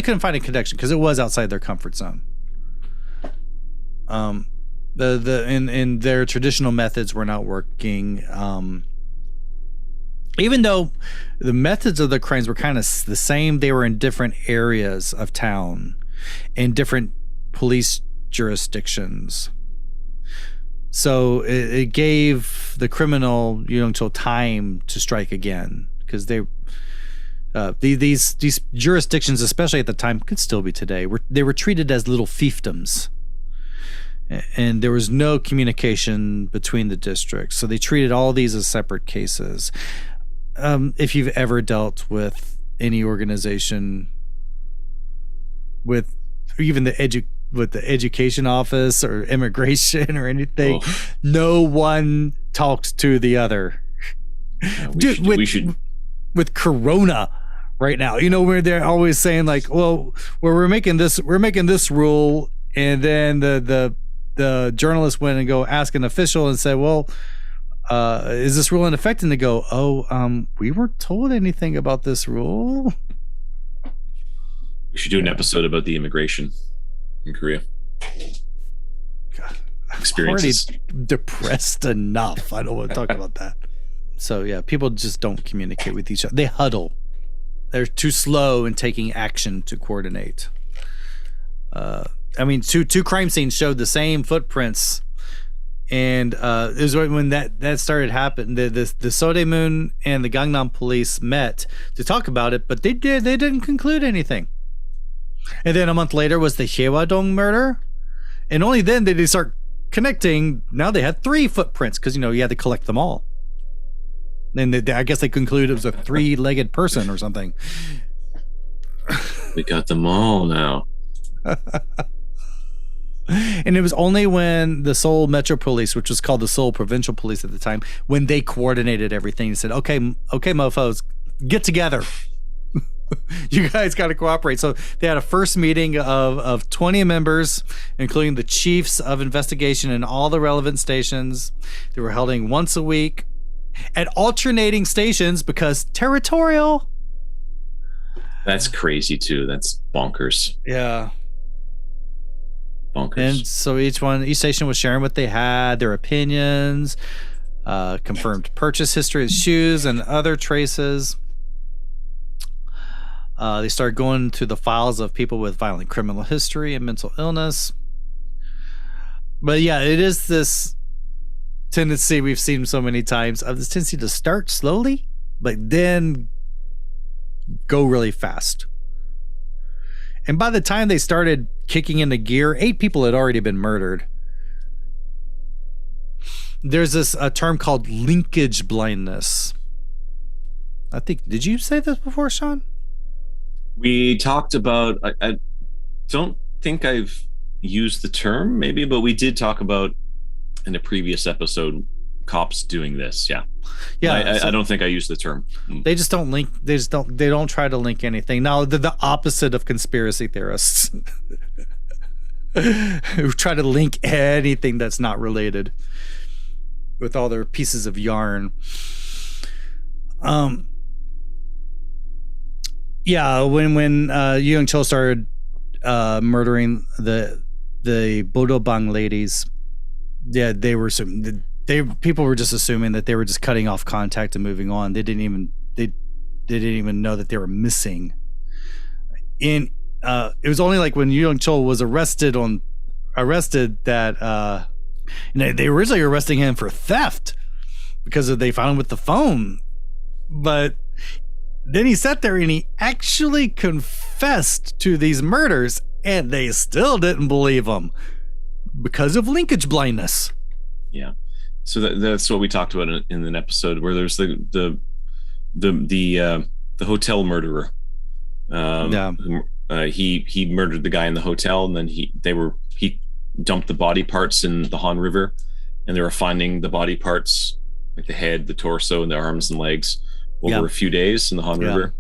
couldn't find a connection because it was outside their comfort zone. Their traditional methods were not working. Even though the methods of the crimes were kind of the same, they were in different areas of town, in different police jurisdictions. So it gave the criminal Yoo Young-chul time to strike again, because these jurisdictions, especially at the time, could still be today, they were treated as little fiefdoms, and there was no communication between the districts. So they treated all these as separate cases. If you've ever dealt with any organization with even the education office or immigration or anything, no one talks to the other. With Corona right now, where they're always saying like, well, we're making this rule, and then the journalist went and go ask an official and said, well, is this rule in effect? And they go, we weren't told anything about this rule. We should do an episode about the immigration in Korea. God, experiences. I'm already depressed enough. I don't want to talk about that. So yeah, people just don't communicate with each other. They huddle. They're too slow in taking action to coordinate. Two crime scenes showed the same footprints. And it was when that started happening. The Sodaemun and the Gangnam police met to talk about it, but they didn't conclude anything. And then a month later was the Hyewadong murder, and only then did they start connecting. Now they had 3 footprints because you had to collect them all. And I guess they concluded it was a 3-legged person or something. We got them all now. And it was only when the Seoul Metro Police, which was called the Seoul Provincial Police at the time, when they coordinated everything and said, okay, mofos, get together. You guys got to cooperate. So they had a first meeting of 20 members, including the chiefs of investigation and all the relevant stations. They were holding once a week at alternating stations because territorial. That's crazy too. That's bonkers. Yeah. Bonkers. And so each station was sharing what they had, their opinions. confirmed purchase history of shoes and other traces. They started going to the files of people with violent criminal history and mental illness. But yeah, it is this tendency we've seen so many times of this tendency to start slowly, but then go really fast. And by the time they started kicking into gear, 8 people had already been murdered. There's a term called linkage blindness. I think, did you say this before, Sean? We talked about, I don't think I've used the term maybe, but we did talk about in a previous episode, cops doing this. Yeah. I don't think I used the term. They just don't link. They don't try to link anything. Now they're the opposite of conspiracy theorists who try to link anything that's not related with all their pieces of yarn. Yeah, when Yoo Young-chul started murdering the Bodobang ladies, yeah, people were just assuming that they were just cutting off contact and moving on. They didn't even know that they were missing. It was only like when Yoo Young-chul was arrested that they originally were arresting him for theft because they found him with the phone, but then he sat there and he actually confessed to these murders, and they still didn't believe him because of linkage blindness. Yeah. So that's what we talked about in an episode where there's the hotel murderer. He murdered the guy in the hotel, and then he dumped the body parts in the Han River, and they were finding the body parts like the head, the torso, and the arms and legs over a few days in the Han River.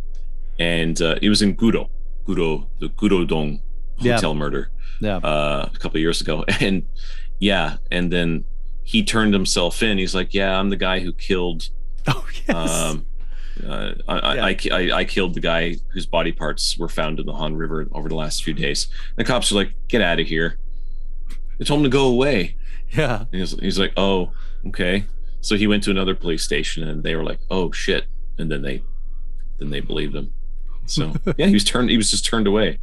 And it was in the Guro-dong hotel murder a couple of years ago. And then he turned himself in. He's like, yeah, I'm the guy who killed. Oh, yes. I killed the guy whose body parts were found in the Han River over the last few days. The cops are like, get out of here. They told him to go away. Yeah. And he's like, oh, okay. So he went to another police station, and they were like, oh shit. And then they believed him. So yeah, he was just turned away.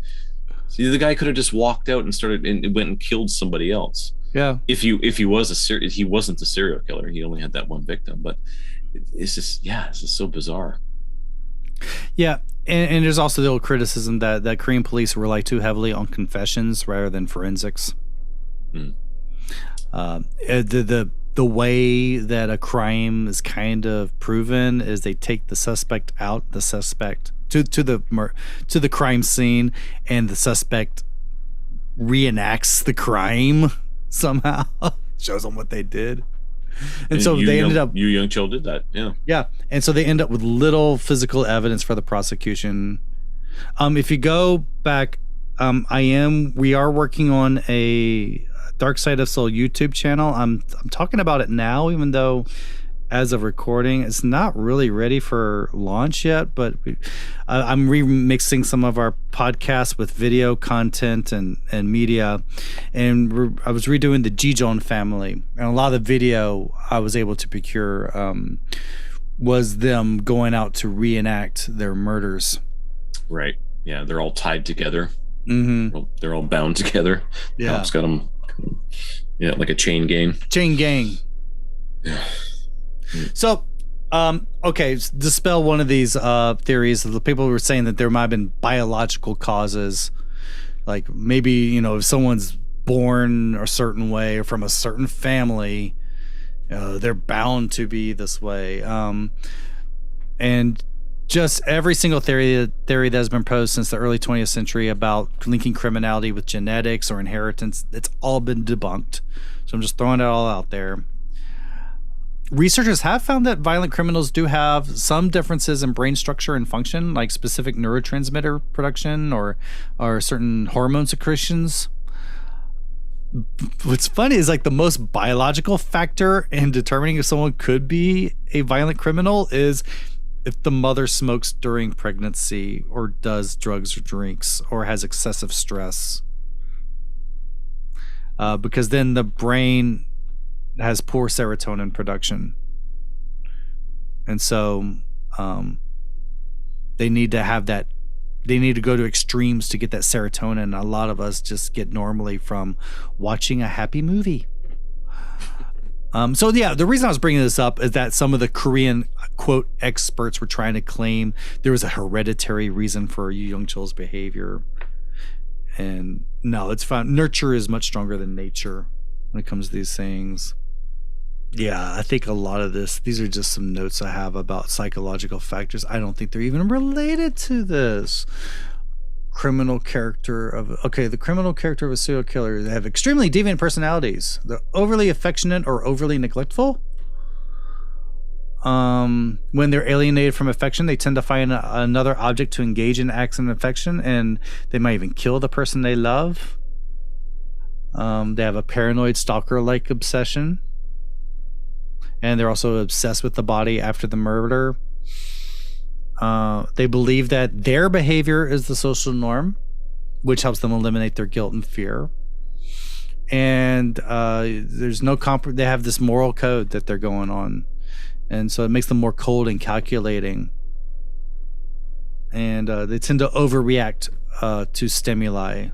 See, the guy could have just walked out and went and killed somebody else. Yeah. If he wasn't a serial killer, he only had that one victim. But it's just so bizarre. Yeah, and there's also the old criticism that Korean police rely too heavily on confessions rather than forensics. The way that a crime is kind of proven is they take the suspect to the crime scene, and the suspect reenacts the crime somehow, shows them what they did. And so they ended up. Yoo Young-chul did that, yeah, and so they end up with little physical evidence for the prosecution. If you go back, we are working on a Dark Side of Seoul YouTube channel. I'm talking about it now, even though as of recording it's not really ready for launch yet, but I'm remixing some of our podcasts with video content and media, and I was redoing the Jijeon family, and a lot of the video I was able to procure was them going out to reenact their murders. Right. Yeah, they're all tied together. Mm-hmm. They're all bound together. Yeah, it's got them. Yeah, like a chain gang. Yeah. So, okay, dispel one of these theories. The people were saying that there might have been biological causes, like maybe if someone's born a certain way or from a certain family, they're bound to be this way. And just every single theory that has been posed since the early 20th century about linking criminality with genetics or inheritance, it's all been debunked. So I'm just throwing it all out there. Researchers have found that violent criminals do have some differences in brain structure and function, like specific neurotransmitter production or certain hormone secretions. What's funny is like the most biological factor in determining if someone could be a violent criminal is if the mother smokes during pregnancy or does drugs or drinks or has excessive stress. Because then the brain has poor serotonin production. And so they need to have that. They need to go to extremes to get that serotonin. A lot of us just get normally from watching a happy movie. So yeah, the reason I was bringing this up is that some of the Korean quote experts were trying to claim there was a hereditary reason for Yoo Young-chul's behavior. And no, it's fine. Nurture is much stronger than nature when it comes to these things. Yeah, I think a lot of these are just some notes I have about psychological factors. I don't think they're even related to this. The criminal character of a serial killer. They have extremely deviant personalities. They're overly affectionate or overly neglectful. When they're alienated from affection, they tend to find another object to engage in acts of affection, and they might even kill the person they love. They have a paranoid stalker-like obsession, and they're also obsessed with the body after the murder. They believe that their behavior is the social norm, which helps them eliminate their guilt and fear. And there's no they have this moral code that they're going on. And so it makes them more cold and calculating. And they tend to overreact to stimuli.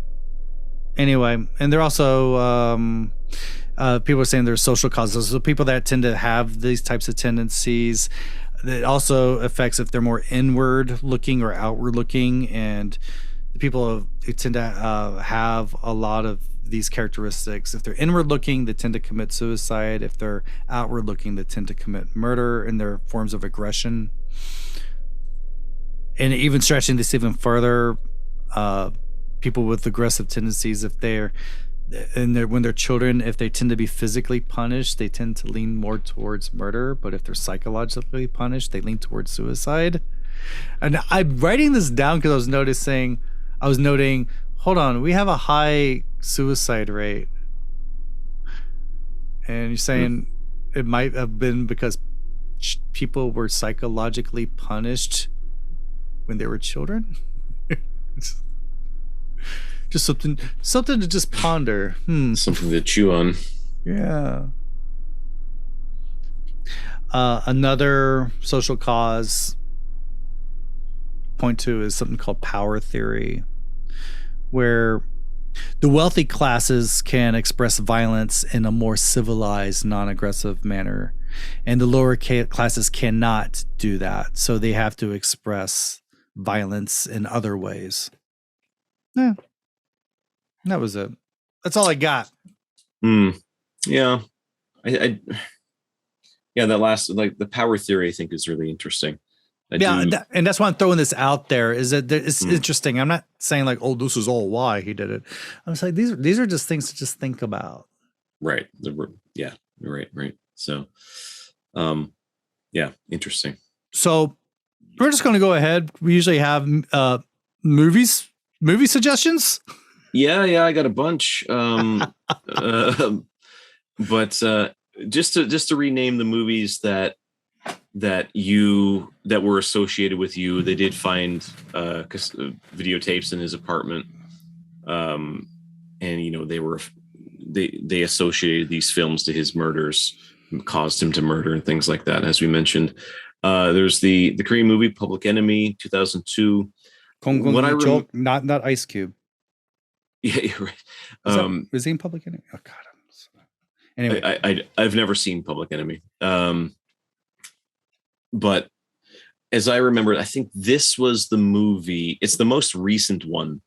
Anyway, and they're also, people are saying there's social causes. So people that tend to have these types of tendencies, it also affects if they're more inward looking or outward looking. And the people who tend to have a lot of these characteristics. If they're inward looking, they tend to commit suicide. If they're outward looking, they tend to commit murder in their forms of aggression. And even stretching this even further, people with aggressive tendencies, when they're children, if they tend to be physically punished, they tend to lean more towards murder. But if they're psychologically punished, they lean towards suicide. And I'm writing this down because I was noting, hold on, we have a high suicide rate. And you're saying it might have been because people were psychologically punished when they were children? Just something to just ponder. Something to chew on. Yeah. Another social cause point to is something called power theory, where the wealthy classes can express violence in a more civilized, non-aggressive manner, and the lower classes cannot do that. So they have to express violence in other ways. Yeah. That was it. That's all I got. Yeah. I that last, like, the power theory, I think is really interesting. And that's why I'm throwing this out there, is that it's interesting. I'm not saying like, oh, this is all why he did it. I'm just like, these are just things to just think about. Right. Yeah. Right. So, yeah, interesting. So we're just going to go ahead. We usually have movie suggestions. Yeah, I got a bunch. But just to rename the movies that were associated with you, they did find videotapes in his apartment, and they associated these films to his murders, caused him to murder and things like that. As we mentioned, there's the Korean movie Public Enemy, 2002. Not Ice Cube. Yeah, you're right. Is he in Public Enemy? Oh God. Anyway, I've never seen Public Enemy. But as I remember, I think this was the movie. It's the most recent one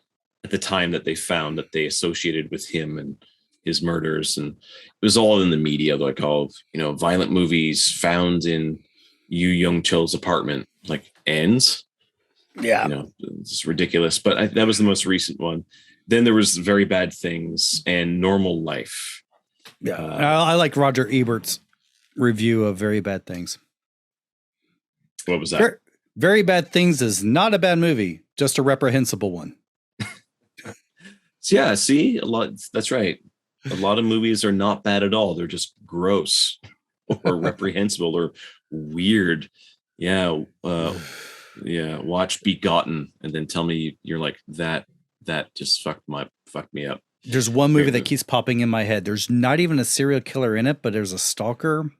at the time that they found that they associated with him and his murders. And it was all in the media, like all, violent movies found in Yoo Young-chul's apartment, like ends. Yeah. It's ridiculous. But that was the most recent one. Then there was Very Bad Things and Normal Life. Yeah. I like Roger Ebert's review of Very Bad Things. What was that? Very Bad Things is not a bad movie, just a reprehensible one. Yeah, see? A lot. That's right. A lot of movies are not bad at all. They're just gross or reprehensible or weird. Yeah. Watch Begotten and then tell me you're like, that just fucked me up. There's one movie that keeps popping in my head. There's not even a serial killer in it, but there's a stalker.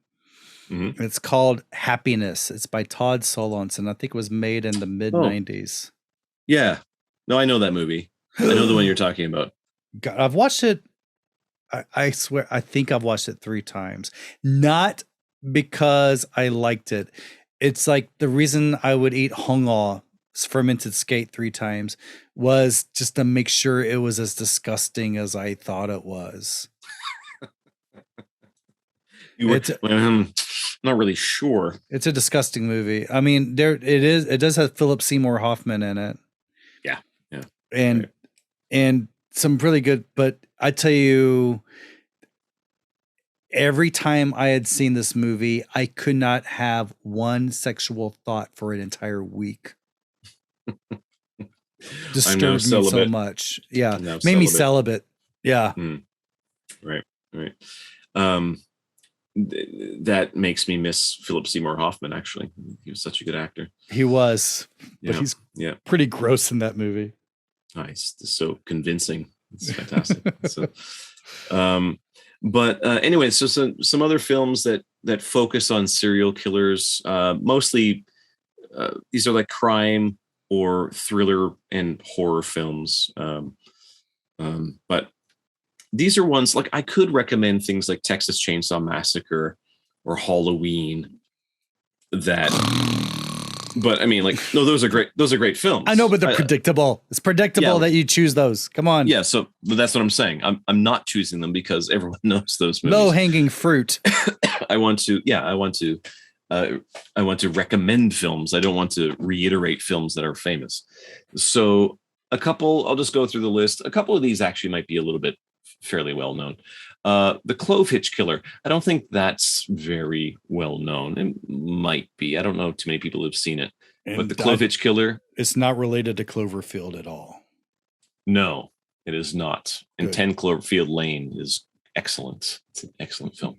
Mhm. It's called Happiness. It's by Todd Solondz, and I think it was made in the mid Oh, 90s. yeah. No, I know that movie. I know the one you're talking about. God, I've watched it. I swear, I think I've watched it 3 times. Not because I liked it. It's like the reason I would eat hongao, fermented skate, 3 times was just to make sure it was as disgusting as I thought it was. You were It's not really sure. it's a disgusting movie. I mean, there it is. It does have Philip Seymour Hoffman in it, Yeah. Yeah. and Right. and some really good. But I tell you, every time I had seen this movie, I could not have one sexual thought for an entire week. I'm now Disturbed me so celibate. much. Yeah. I'm now Made me celibate. celibate. Yeah. Right. Right. That makes me miss Philip Seymour Hoffman. Actually, he was such a good actor. He was, but Yeah. he's Yeah. pretty gross in that movie. Nice. So convincing. It's fantastic. So, but anyway, so some other films that focus on serial killers, mostly these are like crime or thriller and horror films. But these are ones like I could recommend things like Texas Chainsaw Massacre or Halloween. But I mean, like, no, those are great films. I know, but they're predictable. It's predictable that you choose those. Come on. Yeah, so that's what I'm saying. I'm not choosing them because everyone knows those movies. Low hanging fruit. I want to recommend films. I don't want to reiterate films that are famous. So I'll just go through the list. A couple of these actually might be a little bit fairly well known. The Clove Hitch Killer. I don't think that's very well known. It might be. I don't know too many people who've seen it. And but the Clove Hitch Killer. It's not related to Cloverfield at all. No, it is not. And 10 Cloverfield Lane is excellent. It's an excellent film.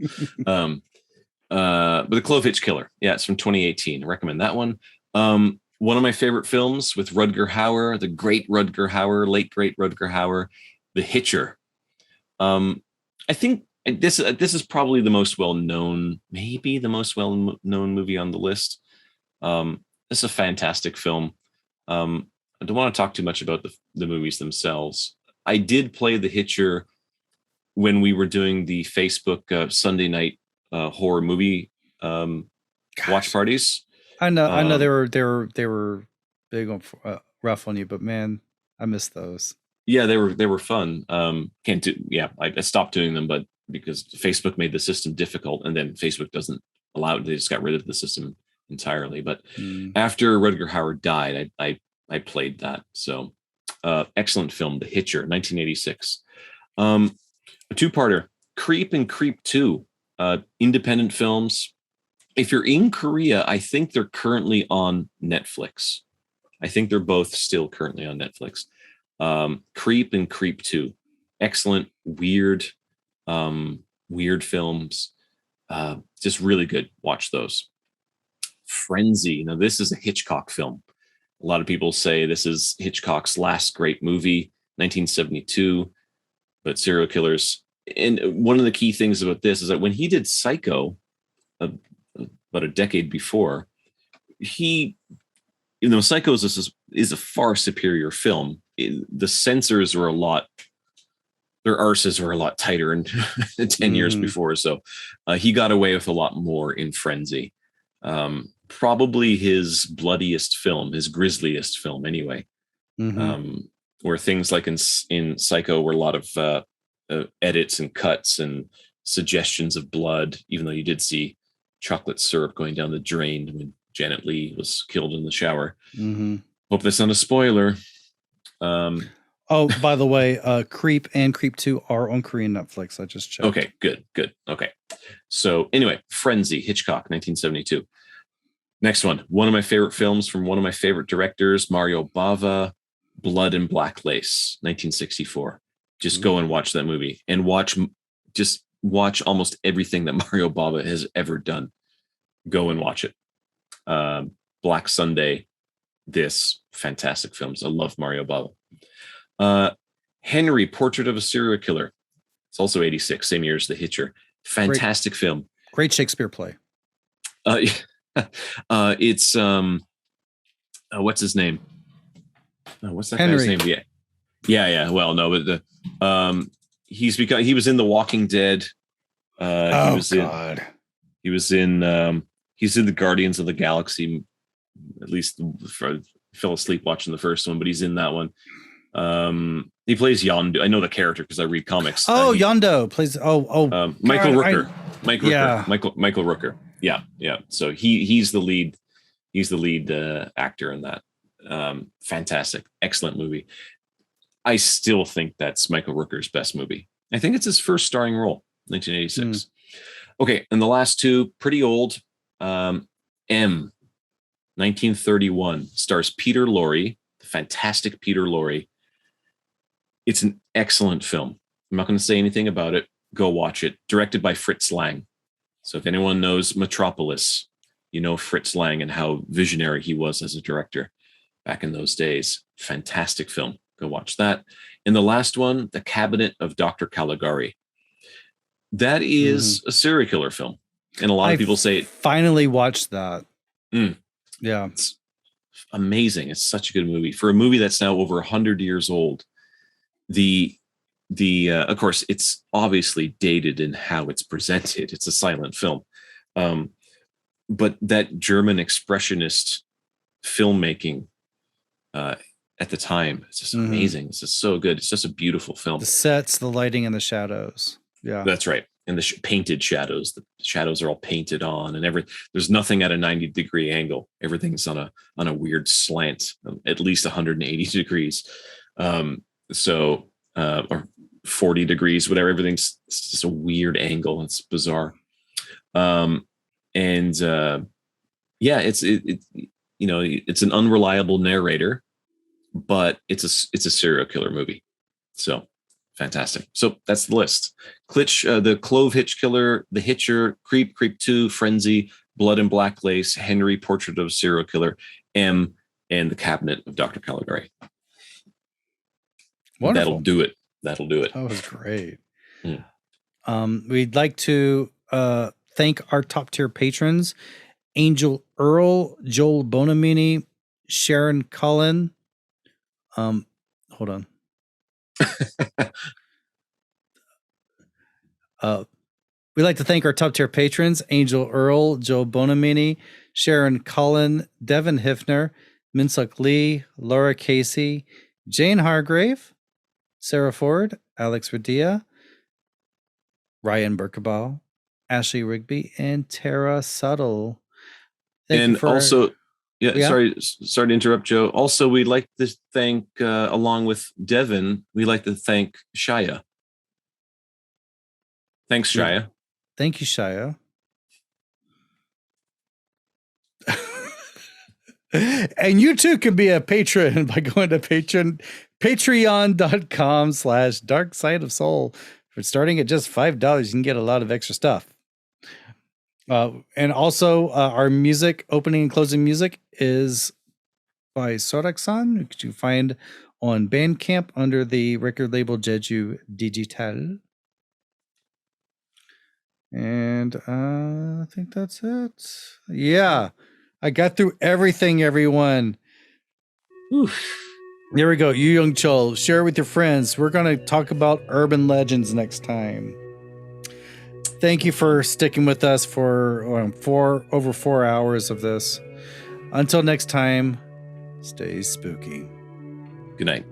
But the Clove Hitch Killer. Yeah, it's from 2018. I recommend that one. One of my favorite films with Rutger Hauer, the great Rutger Hauer, late great Rutger Hauer, The Hitcher. I think this is probably the most well-known, maybe the most well-known movie on the list. This is a fantastic film. I don't want to talk too much about the movies themselves. I did play The Hitcher when we were doing the Facebook Sunday night horror movie watch parties. I know they were big on rough on you, but man, I miss those. Yeah, they were fun. I stopped doing them, but because Facebook made the system difficult, and then Facebook doesn't allow it. They just got rid of the system entirely. But after Rutger Hauer died, I played that. So excellent film, The Hitcher, 1986. A two-parter, Creep and Creep 2, independent films. If you're in Korea, I think they're currently on Netflix. I think they're both still currently on Netflix. Creep and Creep 2, excellent, weird films, just really good. Watch those. Frenzy. Now this is a Hitchcock film. A lot of people say this is Hitchcock's last great movie, 1972, but serial killers. And one of the key things about this is that when he did Psycho about a decade before, Psycho is a far superior film. The censors were their arses were a lot tighter in 10 years before. So he got away with a lot more in Frenzy. Probably his bloodiest film, his grisliest film anyway. Where things like in Psycho were a lot of edits and cuts and suggestions of blood, even though you did see chocolate syrup going down the drain when Janet Leigh was killed in the shower. Hope that's not a spoiler. Oh, by the way, Creep and Creep 2 are on Korean Netflix. I just checked. Okay, good. Okay. So anyway, Frenzy, Hitchcock, 1972. Next one of my favorite films from one of my favorite directors, Mario Bava, Blood and Black Lace, 1964. Just go and watch that movie and watch almost everything that Mario Bava has ever done. Go and watch it. Black Sunday, this fantastic films. I love Mario Bava. Henry, Portrait of a Serial Killer. It's also 86, same year as The Hitcher. Fantastic film. Great Shakespeare play. Uh, it's what's his name? What's that Henry. guy's name? Yeah. Well, no, but he was in The Walking Dead. God. He's in the Guardians of the Galaxy. At least fell asleep watching the first one, but he's in that one. He plays Yondu. I know the character because I read comics. Yondo plays. Michael Rooker. Yeah. Michael Rooker. Yeah. So he's the lead. He's the lead actor in that. Fantastic, excellent movie. I still think that's Michael Rooker's best movie. I think it's his first starring role, 1986. Okay, and the last two, pretty old. M, 1931, stars Peter Lorre, the fantastic Peter Lorre. It's an excellent film. I'm not going to say anything about it. Go watch it. Directed by Fritz Lang. So if anyone knows Metropolis, you know Fritz Lang and how visionary he was as a director back in those days. Fantastic film. Go watch that. And the last one, The Cabinet of Dr. Caligari. That is a serial killer film. And a lot of people say... finally watched that. Yeah. It's amazing. It's such a good movie. For a movie that's now over 100 years old, of course, it's obviously dated in how it's presented. It's a silent film. But that German expressionist filmmaking at the time, it's just amazing. It's just so good. It's just a beautiful film. The sets, the lighting, and the shadows. Yeah, that's right. And the painted shadows. The shadows are all painted on, and there's nothing at a 90-degree angle. Everything's on a weird slant, at least 180 degrees. Or 40 degrees, whatever. Everything's just a weird angle. It's bizarre. It's an unreliable narrator, but it's a serial killer movie. So fantastic. So that's the list. Klitsch, the Clove Hitch Killer, The Hitcher, Creep 2, Frenzy, Blood and Black Lace, Henry, Portrait of a Serial Killer, M, and The Cabinet of Dr. Caligari. Wonderful. That'll do it. That was great. Mm. We'd like to thank our top tier patrons: Angel Earl, Joel Bonamini, Sharon Cullen. Hold on. We'd like to thank our top tier patrons: Angel Earl, Joel Bonamini, Sharon Cullen, Devin Hiffner, Minsuk Lee, Laura Casey, Jane Hargrave, Sarah Ford, Alex Radia, Ryan Berkebal, Ashley Rigby, and Tara Suttle. Sorry to interrupt, Joe. Also, we'd like to thank, along with Devin, we'd like to thank Shia. Thanks, Shia. Thank you, Shia. And you too can be a patron by going to patreon.com/darksideofsoul. For starting at just $5, you can get a lot of extra stuff. And also our music, opening and closing music, is by Sorak-san, which you find on Bandcamp under the record label Jeju Digital. And I think that's it. Yeah, I got through everything, everyone. Oof. There we go. Yoo Young-chul. Share it with your friends. We're going to talk about urban legends next time. Thank you for sticking with us for over 4 hours of this. Until next time, stay spooky. Good night.